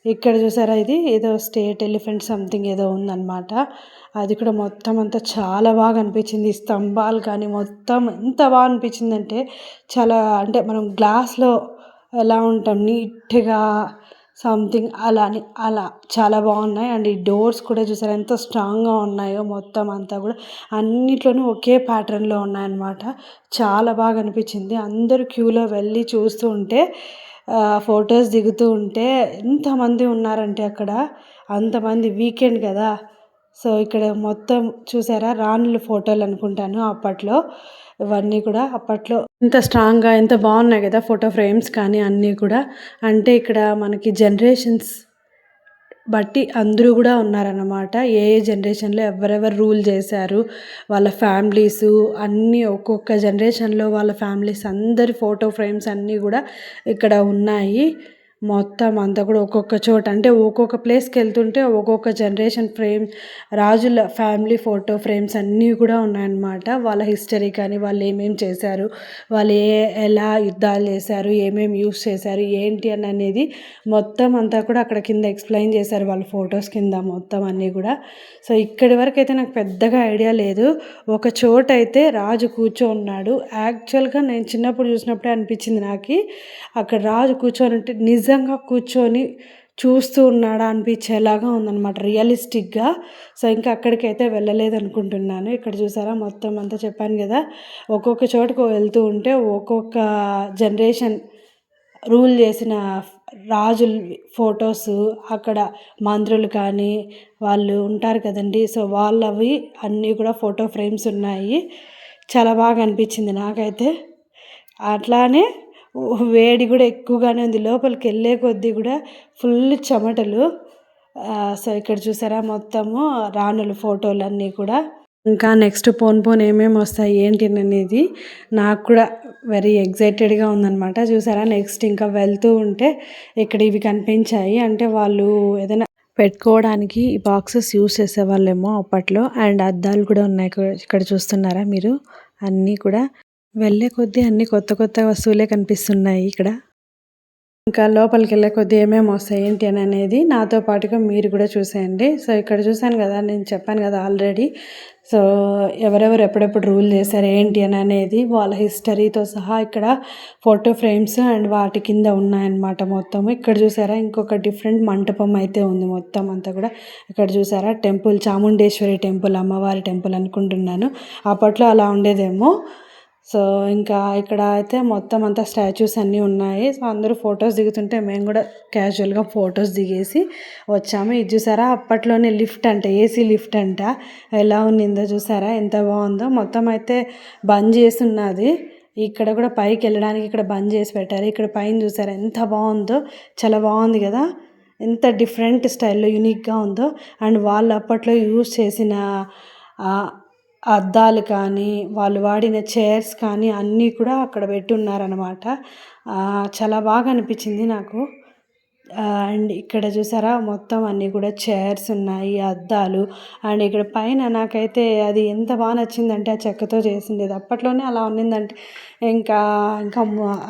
ఇక్కడ చూసారా ఇది ఏదో స్టేట్ ఎలిఫెంట్ సంథింగ్ ఏదో ఉందన్నమాట. అది కూడా మొత్తం అంతా చాలా బాగా అనిపించింది. స్తంభాలు కానీ మొత్తం ఎంత బాగా అనిపించిందంటే చాలా, అంటే మనం గ్లాస్లో ఎలా ఉంటాం నీట్గా సంథింగ్ అలా చాలా బాగున్నాయి. అండ్ ఈ డోర్స్ కూడా చూసారా ఎంత స్ట్రాంగ్గా ఉన్నాయో, మొత్తం అంతా కూడా అన్నిట్లోనూ ఒకే ప్యాటర్న్లో ఉన్నాయన్నమాట. చాలా బాగా అనిపించింది. అందరూ క్యూలో వెళ్ళి చూస్తూ ఉంటే, ఫొటోస్ దిగుతూ ఉంటే ఎంతమంది ఉన్నారంటే అక్కడ, అంతమంది వీకెండ్ కదా. సో ఇక్కడ మొత్తం చూసారా రాణుల ఫోటోలు అనుకుంటాను అప్పట్లో. ఇవన్నీ కూడా అప్పట్లో ఎంత స్ట్రాంగ్గా ఎంత బాగున్నాయి కదా ఫోటో ఫ్రేమ్స్ కానీ అన్నీ కూడా. అంటే ఇక్కడ మనకి జనరేషన్స్ బట్టి అందరూ కూడా ఉన్నారన్నమాట. ఏ జనరేషన్లో ఎవరెవరు రూల్ చేశారు, వాళ్ళ ఫ్యామిలీసు అన్నీ ఒక్కొక్క జనరేషన్లో వాళ్ళ ఫ్యామిలీస్ అందరి ఫోటో ఫ్రేమ్స్ అన్నీ కూడా ఇక్కడ ఉన్నాయి. మొత్తం అంతా కూడా ఒక్కొక్క చోట, అంటే ఒక్కొక్క ప్లేస్కి వెళ్తుంటే ఒక్కొక్క జనరేషన్ ఫ్రేమ్, రాజుల ఫ్యామిలీ ఫోటో ఫ్రేమ్స్ అన్నీ కూడా ఉన్నాయన్నమాట. వాళ్ళ హిస్టరీ కానీ, వాళ్ళు ఏమేమి చేశారు, వాళ్ళు ఎలా యుద్ధాలు చేశారు, ఏమేమి యూస్ చేశారు ఏంటి అని అనేది మొత్తం అంతా కూడా అక్కడ కింద ఎక్స్ప్లెయిన్ చేశారు వాళ్ళ ఫొటోస్ కింద మొత్తం అన్నీ కూడా. సో ఇక్కడి వరకు అయితే నాకు పెద్దగా ఐడియా లేదు. ఒక చోట అయితే రాజు కూర్చోన్నాడు. యాక్చువల్గా నేను చిన్నప్పుడు చూసినప్పుడే అనిపించింది నాకు, అక్కడ రాజు కూర్చొని ఉంటే నిజంగా కూర్చొని చూస్తూ ఉన్నాడా అనిపించేలాగా ఉందన్నమాట, రియలిస్టిక్గా. సో ఇంకా అక్కడికైతే వెళ్ళలేదు అనుకుంటున్నాను. ఇక్కడ చూసారా మొత్తం అంతా చెప్పాను కదా, ఒక్కొక్క చోటుకు వెళ్తూ ఉంటే ఒక్కొక్క జనరేషన్ రూల్ చేసిన రాజుల ఫొటోసు, అక్కడ మంత్రులు కానీ వాళ్ళు ఉంటారు కదండి, సో వాళ్ళవి అన్నీ కూడా ఫోటో ఫ్రేమ్స్ ఉన్నాయి. చాలా బాగా అనిపించింది నాకైతే. అట్లానే వేడి కూడా ఎక్కువగానే ఉంది. లోపలికి వెళ్ళే కొద్దీ కూడా ఫుల్ చెమటలు. సో ఇక్కడ చూసారా మొత్తము రాణుల ఫోటోలు అన్నీ కూడా. ఇంకా నెక్స్ట్ పోన్ ఏమేమి వస్తాయి ఏంటి అనేది నాకు కూడా వెరీ ఎగ్జైటెడ్గా ఉందన్నమాట. చూసారా నెక్స్ట్ ఇంకా వెళ్తూ ఉంటే ఇక్కడ ఇవి కనిపించాయి. అంటే వాళ్ళు ఏదైనా పెట్టుకోవడానికి ఈ బాక్సెస్ యూస్ చేసేవాళ్ళేమో అప్పట్లో. అండ్ అద్దాలు కూడా ఉన్నాయి ఇక్కడ చూస్తున్నారా మీరు. అన్నీ కూడా వెళ్ళే కొద్దీ అన్నీ కొత్త కొత్త వస్తువులే కనిపిస్తున్నాయి ఇక్కడ. ఇంకా లోపలికి వెళ్ళే కొద్దీ ఏమేమి వస్తాయి ఏంటి అని అనేది నాతో పాటుగా మీరు కూడా చూసేయండి. సో ఇక్కడ చూశాను కదా, నేను చెప్పాను కదా ఆల్రెడీ. సో ఎవరెవరు ఎప్పుడెప్పుడు రూల్ చేశారు ఏంటి అని అనేది వాళ్ళ హిస్టరీతో సహా ఇక్కడ ఫోటో ఫ్రేమ్స్ అండ్ వాటి కింద ఉన్నాయన్నమాట మొత్తము. ఇక్కడ చూసారా ఇంకొక డిఫరెంట్ మంటపం అయితే ఉంది మొత్తం అంతా కూడా. ఇక్కడ చూసారా టెంపుల్, చాముండేశ్వరి టెంపుల్, అమ్మవారి టెంపుల్ అనుకుంటున్నాను. అప్పట్లో అలా ఉండేదేమో. సో ఇంకా ఇక్కడ అయితే మొత్తం అంతా స్టాచ్యూస్ అన్నీ ఉన్నాయి. సో అందరూ ఫొటోస్ దిగుతుంటే మేము కూడా క్యాజువల్గా ఫొటోస్ దిగేసి వచ్చాము. ఇది చూసారా అప్పట్లోనే లిఫ్ట్ అంట, ఏసీ లిఫ్ట్ అంట. ఎలా ఉన్నిందో చూసారా ఎంత బాగుందో. మొత్తం అయితే బంద్ చేసి ఉన్నది. ఇక్కడ కూడా పైకి వెళ్ళడానికి ఇక్కడ బంద్ చేసి పెట్టారు. ఇక్కడ పైన చూసారా ఎంత బాగుందో, చాలా బాగుంది కదా, ఎంత డిఫరెంట్ స్టైల్లో యూనిక్గా ఉందో. అండ్ వాళ్ళు అప్పట్లో యూజ్ చేసిన అద్దాలు కానీ, వాళ్ళు వాడిన చైర్స్ కానీ అన్నీ కూడా అక్కడ పెట్టున్నారనమాట. చాలా బాగా అనిపించింది నాకు. అండ్ ఇక్కడ చూసారా మొత్తం అన్నీ కూడా చైర్స్ ఉన్నాయి, అద్దాలు. అండ్ ఇక్కడ పైన నాకైతే అది ఎంత బాగా నచ్చిందంటే ఆ చెక్కతో చేసింది అప్పట్లోనే అలా ఉన్నిందంటే ఇంకా ఇంకా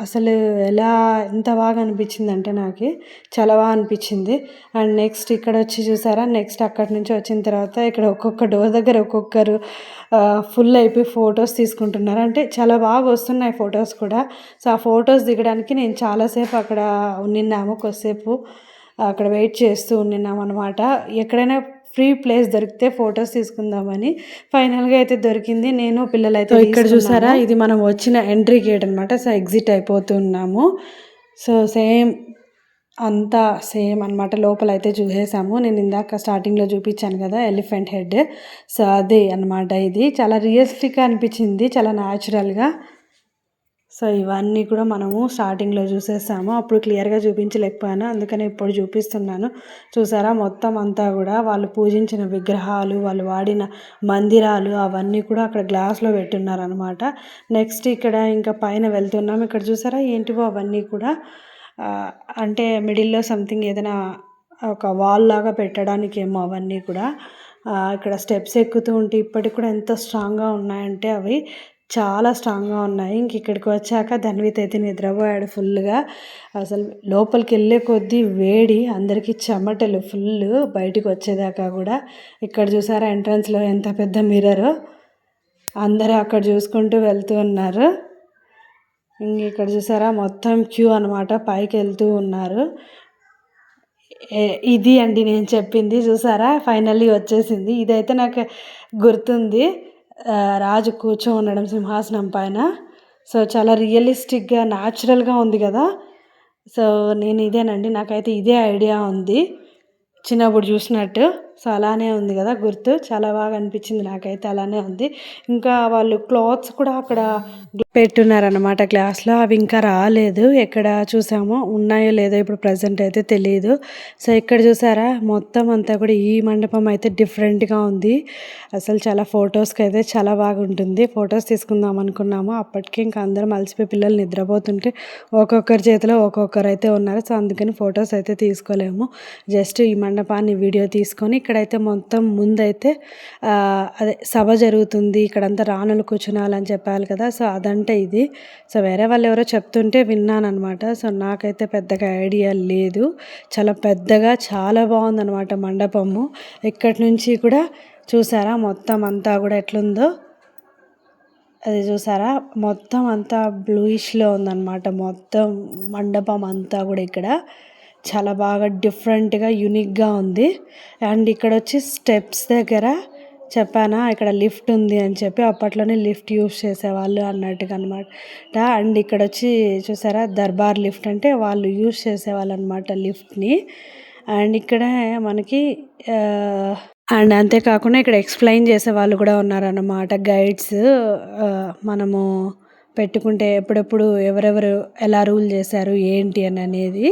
అసలు ఎలా ఎంత బాగా అనిపించిందంటే నాకు చాలా బాగా అనిపించింది. అండ్ నెక్స్ట్ ఇక్కడ వచ్చి చూసారా, నెక్స్ట్ అక్కడి నుంచి వచ్చిన తర్వాత ఇక్కడ ఒక్కొక్క డోర్ దగ్గర ఒక్కొక్కరు ఫుల్ అయిపోయి ఫొటోస్ తీసుకుంటున్నారు. అంటే చాలా బాగా వస్తున్నాయి ఫొటోస్ కూడా. సో ఆ ఫొటోస్ దిగడానికి నేను చాలాసేపు అక్కడ ఉన్నిన్నాము, కొద్దిసేపు అక్కడ వెయిట్ చేస్తూ ఉన్నిన్నాం అనమాట. ఎక్కడైనా ఫ్రీ ప్లేస్ దొరికితే ఫొటోస్ తీసుకుందామని ఫైనల్గా అయితే దొరికింది. నేను పిల్లలు అయితే ఇక్కడ చూసారా ఇది మనం వచ్చిన ఎంట్రీ గేట్ అనమాట. సో ఎగ్జిట్ అయిపోతున్నాము. సో సేమ్ అంతా సేమ్ అనమాట. లోపల అయితే చూసేసాము. నేను ఇందాక స్టార్టింగ్లో చూపించాను కదా ఎలిఫెంట్ హెడ్, సో అదే అనమాట. ఇది చాలా రియలిస్టిక్గా అనిపించింది, చాలా న్యాచురల్గా. సో ఇవన్నీ కూడా మనము స్టార్టింగ్లో చూసేసాము. అప్పుడు క్లియర్గా చూపించలేకపోయాను, అందుకని ఇప్పుడు చూపిస్తున్నాను. చూసారా మొత్తం అంతా కూడా వాళ్ళు పూజించిన విగ్రహాలు, వాళ్ళు వాడిన మందిరాలు అవన్నీ కూడా అక్కడ గ్లాస్లో పెట్టున్నారనమాట. నెక్స్ట్ ఇక్కడ ఇంకా పైన వెళ్తున్నాం. ఇక్కడ చూసారా ఏంటివో అవన్నీ కూడా అంటే మిడిల్లో సంథింగ్ ఏదైనా ఒక వాల్ లాగా పెట్టడానికి ఏమో అవన్నీ కూడా. ఇక్కడ స్టెప్స్ ఎక్కుతూ ఉంటే ఇప్పటికి కూడా ఎంత స్ట్రాంగ్గా ఉన్నాయంటే అవి చాలా స్ట్రాంగ్గా ఉన్నాయి. ఇంక ఇక్కడికి వచ్చాక ధన్విత్ అయితే నిద్రపోయాడు ఫుల్గా. అసలు లోపలికి వెళ్ళే కొద్దీ వేడి, అందరికీ చెమటలు ఫుల్ బయటికి వచ్చేదాకా కూడా. ఇక్కడ చూసారా ఎంట్రన్స్లో ఎంత పెద్ద మిర్రర్, అందరూ అక్కడ చూసుకుంటూ వెళ్తూ ఉన్నారు. ఇంక ఇక్కడ చూసారా మొత్తం క్యూ అనమాట, పైకి వెళ్తూ ఉన్నారు. ఇది అండి నేను చెప్పింది చూసారా, ఫైనల్లీ వచ్చేసింది. ఇదైతే నాకు గుర్తుంది. రాజు కూర్చొని ఉండడం సింహాసనం పైన. సో చాలా రియలిస్టిక్గా న్యాచురల్గా ఉంది కదా. సో నేను ఇదేనండి, నాకైతే ఇదే ఐడియా ఉంది చిన్నప్పుడు చూసినట్టు. సో అలానే ఉంది కదా గుర్తు, చాలా బాగా అనిపించింది నాకైతే, అలానే ఉంది. ఇంకా వాళ్ళు క్లాత్స్ కూడా అక్కడ పెట్టున్నారనమాట గ్లాస్లో, అవి ఇంకా రాలేదు. ఎక్కడ చూసామో ఉన్నాయో లేదో ఇప్పుడు ప్రజెంట్ అయితే తెలియదు. సో ఇక్కడ చూసారా మొత్తం అంతా కూడా ఈ మండపం అయితే డిఫరెంట్గా ఉంది. అసలు చాలా ఫొటోస్కి అయితే చాలా బాగుంటుంది. ఫొటోస్ తీసుకుందాం అనుకున్నాము, అప్పటికే ఇంకా అందరం అలసిపోయి పిల్లలు నిద్రపోతుంటే ఒక్కొక్కరి చేతిలో ఒక్కొక్కరు అయితే ఉన్నారు. సో అందుకని ఫొటోస్ అయితే తీసుకోలేము. జస్ట్ ఈ మండపాన్ని వీడియో తీసుకొని, ఇక్కడైతే మొత్తం ముందైతే అదే సభ జరుగుతుంది, ఇక్కడంతా రాణులు కూర్చునాలని చెప్పాలి కదా. సో అదంటే ఇది. సో వేరే వాళ్ళు ఎవరో చెప్తుంటే విన్నాను అనమాట. సో నాకైతే పెద్దగా ఐడియా లేదు. చాలా పెద్దగా చాలా బాగుందనమాట మండపము. ఇక్కడి నుంచి కూడా చూసారా మొత్తం అంతా కూడా ఎట్లుందో, అది చూసారా మొత్తం అంతా బ్లూయిష్లో ఉందన్నమాట మొత్తం మండపం అంతా కూడా. ఇక్కడ చాలా బాగా డిఫరెంట్గా యూనిక్గా ఉంది. అండ్ ఇక్కడ వచ్చి స్టెప్స్ దగ్గర చెప్పానా ఇక్కడ లిఫ్ట్ ఉంది అని చెప్పి, అప్పట్లోనే లిఫ్ట్ యూస్ చేసేవాళ్ళు అన్నట్టుగా అనమాట. అండ్ ఇక్కడ వచ్చి చూసారా దర్బార్ లిఫ్ట్ అంటే వాళ్ళు యూస్ చేసేవాళ్ళు అనమాట లిఫ్ట్ని. అండ్ ఇక్కడ మనకి అండ్ అంతేకాకుండా ఇక్కడ ఎక్స్ప్లెయిన్ చేసే వాళ్ళు కూడా ఉన్నారన్నమాట, గైడ్స్. మనము పెట్టుకుంటే ఎప్పుడెప్పుడు ఎవరెవరు ఎలా రూల్ చేశారు ఏంటి అని అనేది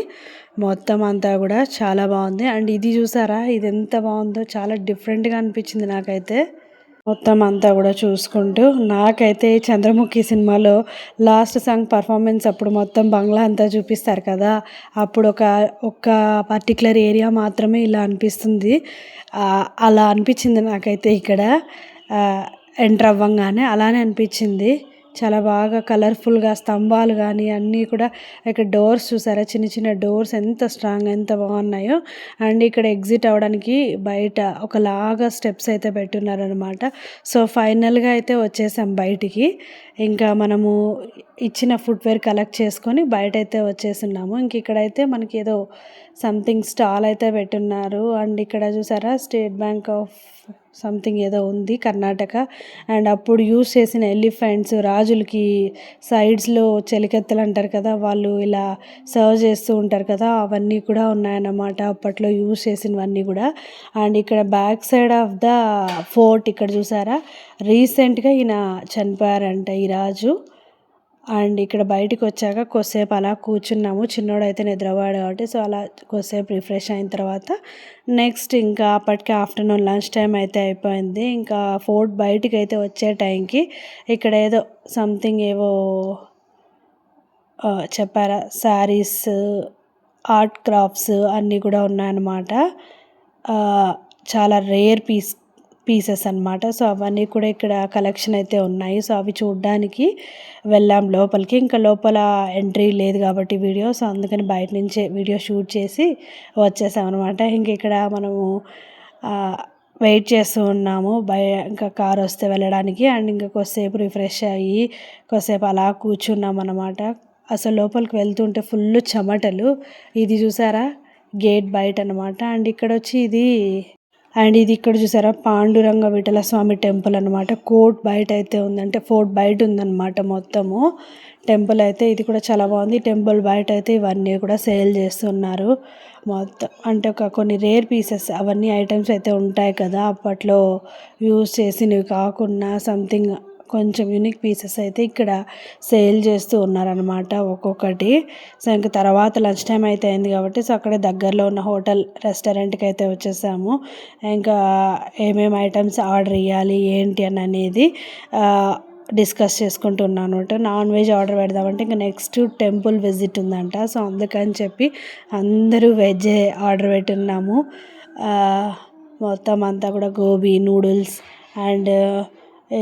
మొత్తం అంతా కూడా చాలా బాగుంది. అండ్ ఇది చూసారా, ఇది ఎంత బాగుందో, చాలా డిఫరెంట్గా అనిపించింది నాకైతే మొత్తం అంతా కూడా చూసుకుంటూ. నాకైతే చంద్రముఖి సినిమాలో లాస్ట్ సాంగ్ పర్ఫార్మెన్స్ అప్పుడు మొత్తం బంగ్లా అంతా చూపిస్తారు కదా, అప్పుడు ఒక పర్టికులర్ ఏరియా మాత్రమే ఇలా అనిపిస్తుంది. అలా అనిపించింది నాకైతే ఇక్కడ ఎంటర్ అవ్వంగానే అలానే అనిపించింది. చాలా బాగా కలర్ఫుల్గా స్తంభాలు కానీ అన్నీ కూడా, ఇక్కడ డోర్స్ చూసారా చిన్న చిన్న డోర్స్ ఎంత స్ట్రాంగ్ ఎంత బాగున్నాయో. అండ్ ఇక్కడ ఎగ్జిట్ అవ్వడానికి బయట ఒకలాగా స్టెప్స్ అయితే పెట్టున్నారనమాట. సో ఫైనల్గా అయితే వచ్చేసాం బయటికి. ఇంకా మనము ఇచ్చిన ఫుట్వేర్ కలెక్ట్ చేసుకొని బయట అయితే వచ్చేస్తున్నాము. ఇంక ఇక్కడైతే మనకి ఏదో సంథింగ్ స్టాల్ అయితే పెట్టున్నారు. అండ్ ఇక్కడ చూసారా స్టేట్ బ్యాంక్ ఆఫ్ సంథింగ్ ఏదో ఉంది కర్ణాటక. అండ్ అప్పుడు యూస్ చేసిన ఎలిఫెంట్స్, రాజులకి సైడ్స్లో చెలికెత్తలు అంటారు కదా, వాళ్ళు ఇలా సర్వ్ చేస్తూ ఉంటారు కదా, అవన్నీ కూడా ఉన్నాయన్నమాట అప్పట్లో యూస్ చేసినవన్నీ కూడా. అండ్ ఇక్కడ back side of the fort ఇక్కడ చూసారా, రీసెంట్గా ఈయన చనిపోయారంట ఈ రాజు. అండ్ ఇక్కడ బయటికి వచ్చాక కొద్దిసేపు అలా కూర్చున్నాము, చిన్నోడైతే నిద్రపోయాడు కాబట్టి. సో అలా కొద్దిసేపు రిఫ్రెష్ అయిన తర్వాత నెక్స్ట్ ఇంకా అప్పటికే ఆఫ్టర్నూన్ లంచ్ టైం అయితే అయిపోయింది. ఇంకా ఫోర్ట్ బయటికి అయితే వచ్చే టైంకి ఇక్కడ ఏదో సంథింగ్ ఏవో చెప్పారా, శారీస్, ఆర్ట్ క్రాఫ్ట్స్ అన్నీ కూడా ఉన్నాయన్నమాట. చాలా రేర్ పీసెస్ అనమాట. సో అవన్నీ కూడా ఇక్కడ కలెక్షన్ అయితే ఉన్నాయి. సో అవి చూడడానికి వెళ్ళాం లోపలికి. ఇంకా లోపల ఎంట్రీ లేదు కాబట్టి వీడియో, సో అందుకని బయట నుంచే వీడియో షూట్ చేసి వచ్చేసాం అనమాట. ఇంక ఇక్కడ మనము వెయిట్ చేస్తూ ఉన్నాము ఇంకా కార్ వస్తే వెళ్ళడానికి. అండ్ ఇంకా కొద్దిసేపు రిఫ్రెష్ అయ్యి కొద్దిసేపు అలా కూర్చున్నాం అనమాట. అసలు లోపలికి వెళ్తుంటే ఫుల్ చెమటలు. ఇది చూసారా గేట్ బయట అనమాట. అండ్ ఇక్కడ వచ్చి ఇది ఇక్కడ చూసారా పాండురంగ విఠల స్వామి టెంపుల్ అనమాట. కోర్ట్ బయట అయితే ఉంది, అంటే ఫోర్ట్ బయట ఉందన్నమాట మొత్తము టెంపుల్ అయితే. ఇది కూడా చాలా బాగుంది. టెంపుల్ బయట అయితే ఇవన్నీ కూడా సేల్ చేస్తున్నారు మొత్తం. అంటే కొన్ని రేర్ పీసెస్ అవన్నీ ఐటమ్స్ అయితే ఉంటాయి కదా అప్పట్లో యూజ్ చేసినవి కాకుండా సంథింగ్ కొంచెం యూనిక్ పీసెస్ అయితే ఇక్కడ సేల్ చేస్తూ ఉన్నారనమాట ఒక్కొక్కటి. సో ఇంక తర్వాత లంచ్ టైం అయితే అయింది కాబట్టి సో అక్కడే దగ్గరలో ఉన్న హోటల్ రెస్టారెంట్కి అయితే వచ్చేసాము. ఇంకా ఏమేమి ఐటమ్స్ ఆర్డర్ ఇవ్వాలి ఏంటి అని అనేది డిస్కస్ చేసుకుంటున్నాను అనమాట. నాన్ వెజ్ ఆర్డర్ పెడదామంటే ఇంకా నెక్స్ట్ టెంపుల్ విజిట్ ఉందంట. సో అందుకని చెప్పి అందరూ వెజ్జే ఆర్డర్ పెట్టున్నాము. మొత్తం అంతా కూడా గోబీ నూడిల్స్ అండ్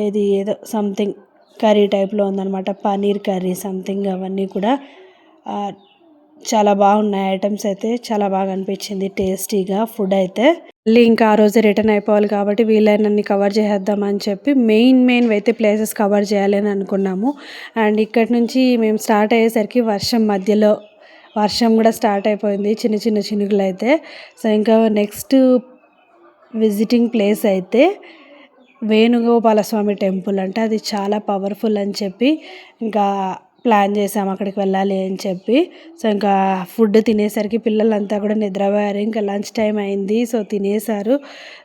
ఇది ఏదో సంథింగ్ కర్రీ టైప్లో ఉందన్నమాట, పన్నీర్ కర్రీ సంథింగ్. అవన్నీ కూడా చాలా బాగున్నాయి ఐటమ్స్ అయితే, చాలా బాగా అనిపించింది టేస్టీగా ఫుడ్ అయితే. మళ్ళీ ఇంకా ఆ రోజు రిటర్న్ అయిపోవాలి కాబట్టి వీలైనన్ని కవర్ చేసేద్దామని చెప్పి మెయిన్ అయితే ప్లేసెస్ కవర్ చేయాలని అనుకున్నాము. అండ్ ఇక్కడి నుంచి మేము స్టార్ట్ అయ్యేసరికి వర్షం మధ్యలో వర్షం కూడా స్టార్ట్ అయిపోయింది, చిన్న చిన్న చినుకులు అయితే. సో ఇంకా నెక్స్ట్ విజిటింగ్ ప్లేస్ అయితే వేణుగోపాల స్వామి టెంపుల్. అంటే అది చాలా పవర్ఫుల్ అని చెప్పి ఇంకా ప్లాన్ చేసాము అక్కడికి వెళ్ళాలి అని చెప్పి. సో ఇంకా ఫుడ్ తినేసరికి పిల్లలంతా కూడా నిద్రపోయారు. ఇంకా లంచ్ టైం అయింది, సో తినేసారు.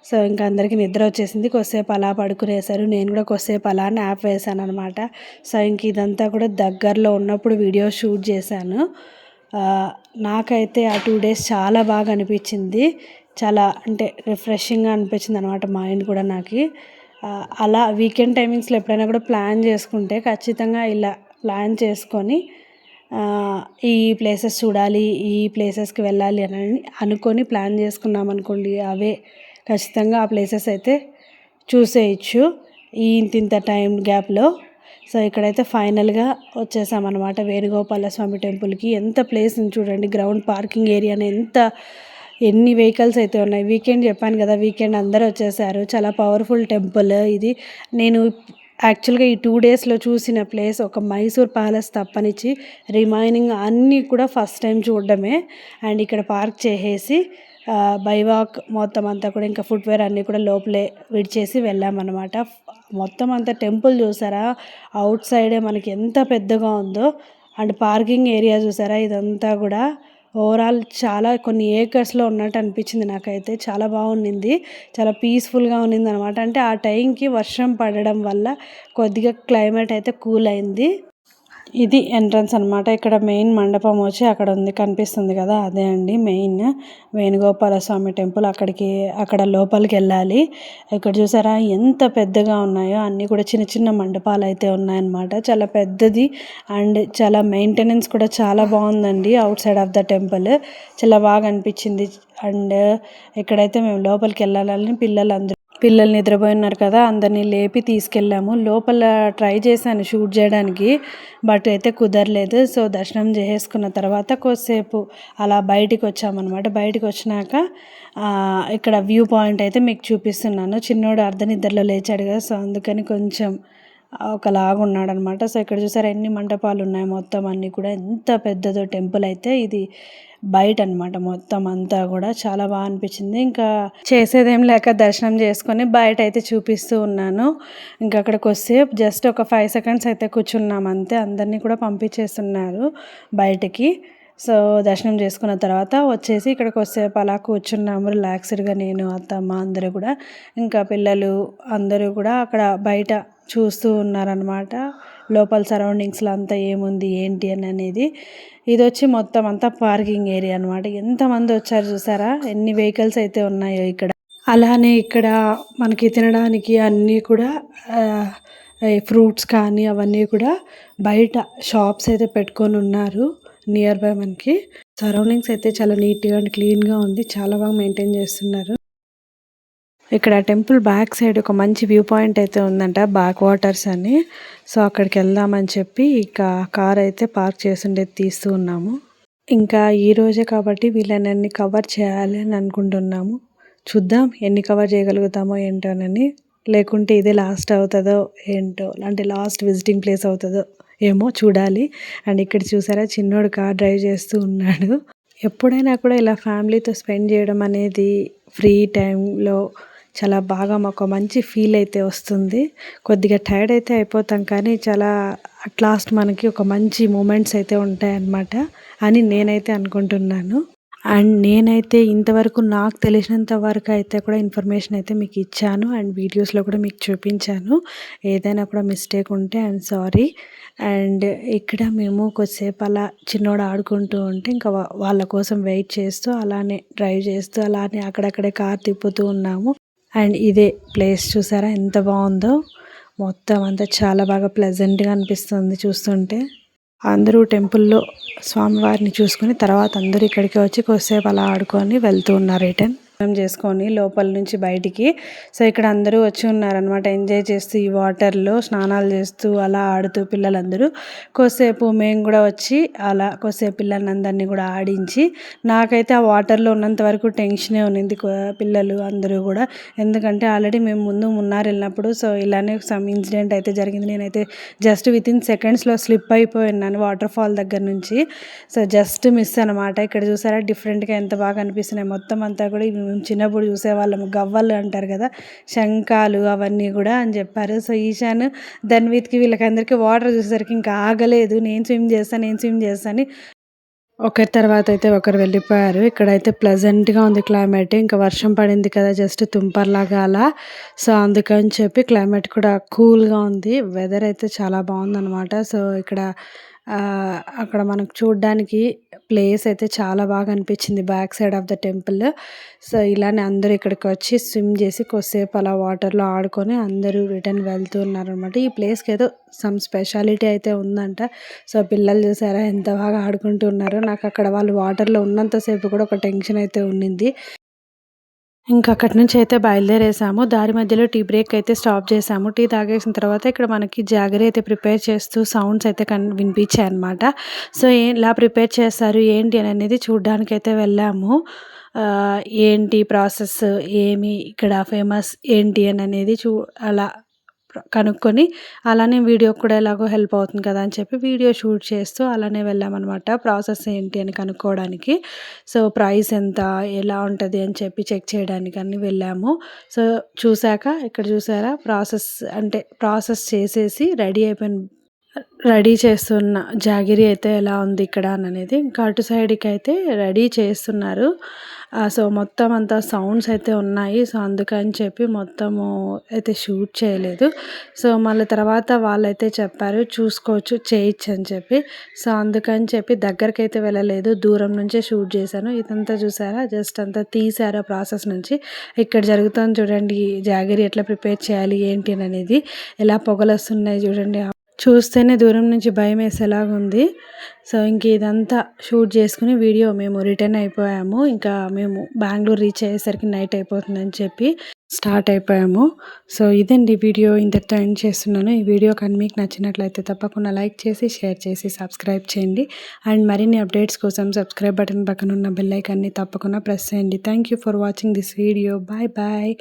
సో ఇంకా అందరికీ నిద్ర వచ్చేసింది, కొద్దిసేపు అలా పడుకునేసారు. నేను కూడా కొద్దిసేపు అలా యాప్ వేసాను అనమాట. సో ఇంక ఇదంతా కూడా దగ్గరలో ఉన్నప్పుడు వీడియో షూట్ చేశాను. నాకైతే ఆ 2 days చాలా బాగా అనిపించింది. చాలా అంటే రిఫ్రెషింగ్గా అనిపించింది అనమాట మైండ్ కూడా నాకు. అలా వీకెండ్ టైమింగ్స్లో ఎప్పుడైనా కూడా ప్లాన్ చేసుకుంటే ఖచ్చితంగా ఇలా ప్లాన్ చేసుకొని ఈ ప్లేసెస్ చూడాలి, ఈ ప్లేసెస్కి వెళ్ళాలి అని అనుకొని ప్లాన్ చేసుకున్నాం అనుకోండి, అవే ఖచ్చితంగా ఆ ప్లేసెస్ అయితే చూసేయచ్చు ఈ ఇంత టైం గ్యాప్లో. సో ఇక్కడైతే ఫైనల్గా వచ్చేసామన్నమాట వేణుగోపాల స్వామి టెంపుల్కి. ఎంత ప్లేస్ ఉంది చూడండి, గ్రౌండ్ పార్కింగ్ ఏరియాని ఎన్ని వెహికల్స్ అయితే ఉన్నాయి. వీకెండ్ చెప్పాను కదా, వీకెండ్ అందరూ వచ్చేసారు. చాలా పవర్ఫుల్ టెంపుల్ ఇది. నేను యాక్చువల్గా ఈ 2 daysలో చూసిన ప్లేస్ ఒక మైసూర్ ప్యాలెస్ తప్పనిచ్చి రిమైనింగ్ అన్నీ కూడా ఫస్ట్ టైం చూడడమే. అండ్ ఇక్కడ పార్క్ చేసేసి బై వాక్ మొత్తం అంతా కూడా ఇంకా ఫుట్వేర్ అన్నీ కూడా లోపలే విడిచేసి వెళ్ళామన్నమాట. మొత్తం అంతా టెంపుల్ చూసారా, అవుట్ సైడే మనకి ఎంత పెద్దగా ఉందో. అండ్ పార్కింగ్ ఏరియా చూసారా, ఇదంతా కూడా ఓవరాల్ చాలా కొన్ని ఏకర్స్లో ఉన్నట్టు అనిపించింది నాకైతే. చాలా బాగుండింది, చాలా పీస్ఫుల్గా ఉన్నింది అనమాట. అంటే ఆ టైంకి వర్షం పడడం వల్ల కొద్దిగా క్లైమేట్ అయితే కూల్ అయింది. ఇది ఎంట్రన్స్ అనమాట. ఇక్కడ మెయిన్ మండపం వచ్చి అక్కడ ఉంది, కనిపిస్తుంది కదా, అదే అండి మెయిన్ వేణుగోపాల స్వామి టెంపుల్. అక్కడ లోపలికి వెళ్ళాలి. ఇక్కడ చూసారా ఎంత పెద్దగా ఉన్నాయో, అన్నీ కూడా చిన్న చిన్న మండపాలు అయితే ఉన్నాయన్నమాట. చాలా పెద్దది అండ్ చాలా మెయింటెనెన్స్ కూడా చాలా బాగుందండి out side of the temple. చాలా బాగా అనిపించింది. అండ్ ఇక్కడైతే మేము లోపలికి వెళ్ళాలని పిల్లలు నిద్రపోయినారు కదా, అందరినీ లేపి తీసుకెళ్ళాము. లోపల ట్రై చేశాను షూట్ చేయడానికి, బట్ అయితే కుదరలేదు. సో దర్శనం చేసేసుకున్న తర్వాత కొద్దిసేపు అలా బయటికి వచ్చామన్నమాట. బయటికి వచ్చినాక ఇక్కడ వ్యూ పాయింట్ అయితే మీకు చూపిస్తున్నాను. చిన్నోడు అర్ధనిద్రలో లేచాడు కదా, సో అందుకని కొంచెం ఒకలాగా ఉన్నాడు అనమాట. సో ఇక్కడ చూసారా ఎన్ని మంటపాలు ఉన్నాయి, మొత్తం అన్నీ కూడా ఎంత పెద్దదో టెంపుల్ అయితే. ఇది బయట అనమాట మొత్తం అంతా కూడా. చాలా బాగా అనిపించింది. ఇంకా చేసేదేం లేక దర్శనం చేసుకొని బయట అయితే చూపిస్తూ ఉన్నాను. ఇంకా అక్కడికి వస్తే జస్ట్ ఒక 5 seconds అయితే కూర్చున్నాం అంతే. అందరినీ కూడా పంపించేస్తున్నారు బయటికి. సో దర్శనం చేసుకున్న తర్వాత వచ్చేసి ఇక్కడికి వస్తేపు అలా కూర్చున్నాము రిలాక్స్డ్గా, నేను అత్తమ్మ అందరూ కూడా. ఇంకా పిల్లలు అందరూ కూడా అక్కడ బయట చూస్తూ ఉన్నారనమాట. లోపల సరౌండింగ్స్లో అంతా ఏముంది ఏంటి అనేది. ఇది వచ్చి మొత్తం అంతా పార్కింగ్ ఏరియా అనమాట. ఎంతమంది వచ్చారు చూసారా, ఎన్ని వెహికల్స్ అయితే ఉన్నాయో ఇక్కడ. అలానే ఇక్కడ మనకి తినడానికి అన్నీ కూడా ఫ్రూట్స్ కానీ అవన్నీ కూడా బయట షాప్స్ అయితే పెట్టుకొని ఉన్నారు నియర్ బై. మనకి సరౌండింగ్స్ అయితే చాలా నీట్గా అండ్ క్లీన్గా ఉంది, చాలా బాగా మెయింటైన్ చేస్తున్నారు. ఇక్కడ టెంపుల్ బ్యాక్ సైడ్ ఒక మంచి వ్యూ పాయింట్ అయితే ఉందంట, బ్యాక్ వాటర్స్ అని. సో అక్కడికి వెళ్దామని చెప్పి ఇక కార్ అయితే పార్క్ చేసిండేది తీస్తూ ఉన్నాము. ఇంకా ఈ రోజే కాబట్టి వీళ్ళని కవర్ చేయాలి అని అనుకుంటున్నాము. చూద్దాం ఎన్ని కవర్ చేయగలుగుతామో ఏంటోనని, లేకుంటే ఇదే లాస్ట్ అవుతుందో ఏంటో, అంటే లాస్ట్ విజిటింగ్ ప్లేస్ అవుతుందో ఏమో చూడాలి. అండ్ ఇక్కడ చూసారా చిన్నోడు కార్ డ్రైవ్ చేస్తూ ఉన్నాడు. ఎప్పుడైనా కూడా ఇలా ఫ్యామిలీతో స్పెండ్ చేయడం అనేది ఫ్రీ టైంలో చాలా బాగా మాకు మంచి ఫీల్ అయితే వస్తుంది. కొద్దిగా టైర్డ్ అయితే అయిపోతాం కానీ చాలా అట్ లాస్ట్ మనకి ఒక మంచి మూమెంట్స్ అయితే ఉంటాయన్నమాట అని నేనైతే అనుకుంటున్నాను. అండ్ నేనైతే ఇంతవరకు నాకు తెలిసినంత వరకు అయితే కూడా ఇన్ఫర్మేషన్ అయితే మీకు ఇచ్చాను అండ్ వీడియోస్లో కూడా మీకు చూపించాను. ఏదైనా కూడా మిస్టేక్ ఉంటే ఐఎమ్ సారీ. అండ్ ఇక్కడ మేము కొద్దిసేపు అలా చిన్నోడు ఆడుకుంటూ ఉంటే ఇంకా వాళ్ళ కోసం వెయిట్ చేస్తూ అలానే డ్రైవ్ చేస్తూ అలానే అక్కడక్కడే కార్ తిప్పుతూ ఉన్నాము. అండ్ ఇదే ప్లేస్ చూసారా ఎంత బాగుందో, మొత్తం అంతా చాలా బాగా ప్లెజెంట్గా అనిపిస్తుంది చూస్తుంటే. అందరూ టెంపుల్లో స్వామివారిని చూసుకుని తర్వాత అందరూ ఇక్కడికి వచ్చి కొద్దిసేపు అలా ఆడుకొని వెళ్తూ ఉన్నారు రిటర్న్. చేసుకొని లోపల నుంచి బయటికి. సో ఇక్కడ అందరూ వచ్చి ఉన్నారనమాట, ఎంజాయ్ చేస్తూ ఈ వాటర్లో స్నానాలు చేస్తూ అలా ఆడుతూ పిల్లలందరూ. కొద్దిసేపు మేము కూడా వచ్చి అలా కొద్దిసేపు పిల్లల్ని అందరినీ కూడా ఆడించి, నాకైతే ఆ వాటర్లో ఉన్నంత వరకు టెన్షనే ఉన్నింది పిల్లలు అందరూ కూడా. ఎందుకంటే ఆల్రెడీ మేము ముందు మున్నార్ వెళ్ళినప్పుడు సో ఇలానే సమ్ ఇన్సిడెంట్ అయితే జరిగింది. నేనైతే జస్ట్ వితిన్ సెకండ్స్లో స్లిప్ అయిపోయినాను వాటర్ ఫాల్ దగ్గర నుంచి. సో జస్ట్ మిస్ అనమాట. ఇక్కడ చూసారా డిఫరెంట్గా ఎంత బాగా అనిపిస్తున్నాయి. మొత్తం అంతా కూడా ఇవి మేము చిన్నప్పుడు చూసేవాళ్ళము, గవ్వలు అంటారు కదా, శంఖాలు అవన్నీ కూడా అని చెప్పారు. సో ఈశాన్ ధన్విత్కి వీళ్ళకందరికీ వాటర్ చూసేసరికి ఇంకా ఆగలేదు, నేను స్విమ్ చేస్తాను. ఒకరి తర్వాత అయితే ఒకరు వెళ్ళిపోయారు. ఇక్కడైతే ప్లెజెంట్గా ఉంది క్లైమేట్. ఇంకా వర్షం పడింది కదా జస్ట్ తుంపర్లాగా అలా. సో అందుకని చెప్పి క్లైమేట్ కూడా కూల్గా ఉంది. వెదర్ అయితే చాలా బాగుందన్నమాట. సో ఇక్కడ అక్కడ మనకు చూడ్డానికి ప్లేస్ అయితే చాలా బాగా అనిపించింది, back side of the temple. So ఇలానే అందరూ ఇక్కడికి వచ్చి స్విమ్ చేసి కొద్దిసేపు అలా వాటర్లో ఆడుకొని అందరూ రిటర్న్ వెళ్తూ ఉన్నారనమాట. ఈ ప్లేస్కి ఏదో సమ్ స్పెషాలిటీ అయితే ఉందంట. సో పిల్లలు చూసారా ఎంత బాగా ఆడుకుంటూ ఉన్నారో. నాకు అక్కడ వాళ్ళు వాటర్లో ఉన్నంతసేపు కూడా ఒక టెన్షన్ అయితే ఉండింది. ఇంకా అక్కడి నుంచి అయితే బయలుదేరేసాము. దారి మధ్యలో టీ బ్రేక్ అయితే స్టాప్ చేసాము. టీ తాగేసిన తర్వాత ఇక్కడ మనకి జాగరీ అయితే ప్రిపేర్ చేస్తూ సౌండ్స్ అయితే వినిపించాయి అనమాట. సో ఎలా ప్రిపేర్ చేస్తారు ఏంటి అని అనేది చూడ్డానికి అయితే వెళ్ళాము. ఏంటి ప్రాసెస్, ఏమి ఇక్కడ ఫేమస్ ఏంటి అని అనేది అలా కనుక్కొని, అలానే వీడియో కూడా ఎలాగో హెల్ప్ అవుతుంది కదా అని చెప్పి వీడియో షూట్ చేస్తూ అలానే వెళ్ళామన్నమాట, ప్రాసెస్ ఏంటి అని కనుక్కోవడానికి. సో ప్రైస్ ఎంత, ఎలా ఉంటుంది అని చెప్పి చెక్ చేయడానికి అన్నీ వెళ్ళాము. సో చూశాక ఇక్కడ చూసారా ప్రాసెస్ చేసేసి రెడీ చేస్తున్న జాగిరి అయితే ఎలా ఉంది ఇక్కడ అనేది. ఇంకా అటు సైడ్కి అయితే రెడీ చేస్తున్నారు. సో మొత్తం అంతా సౌండ్స్ అయితే ఉన్నాయి. సో అందుకని చెప్పి మొత్తము అయితే షూట్ చేయలేదు. సో మళ్ళీ తర్వాత వాళ్ళైతే చెప్పారు చూసుకోవచ్చు, చేయొచ్చు అని చెప్పి. సో అందుకని చెప్పి దగ్గరికి అయితే వెళ్ళలేదు, దూరం నుంచే షూట్ చేశాను. ఇదంతా చూసారా జస్ట్ అంతా తీసారా ప్రాసెస్ నుంచి. ఇక్కడ జరుగుతుంది చూడండి, జాగిరి ఎట్లా ప్రిపేర్ చేయాలి ఏంటి అనేది. ఎలా పొగలు వస్తున్నాయి చూడండి, చూస్తేనే దూరం నుంచి భయం వేసేలాగుంది. సో ఇంక ఇదంతా షూట్ చేసుకుని వీడియో మేము రిటర్న్ అయిపోయాము. ఇంకా మేము బెంగళూరు రీచ్ అయ్యేసరికి నైట్ అయిపోతుందని చెప్పి స్టార్ట్ అయిపోయాము. సో ఇదండి వీడియో, ఇంతటితో ఎండ్ చేస్తున్నాను. ఈ వీడియో కానీ మీకు నచ్చినట్లయితే తప్పకుండా లైక్ చేసి షేర్ చేసి సబ్స్క్రైబ్ చేయండి. అండ్ మరిన్ని అప్డేట్స్ కోసం సబ్స్క్రైబ్ బటన్ పక్కన ఉన్న బెల్ ఐకాన్ని తప్పకుండా ప్రెస్ చేయండి. Thank you for watching this video. Bye bye.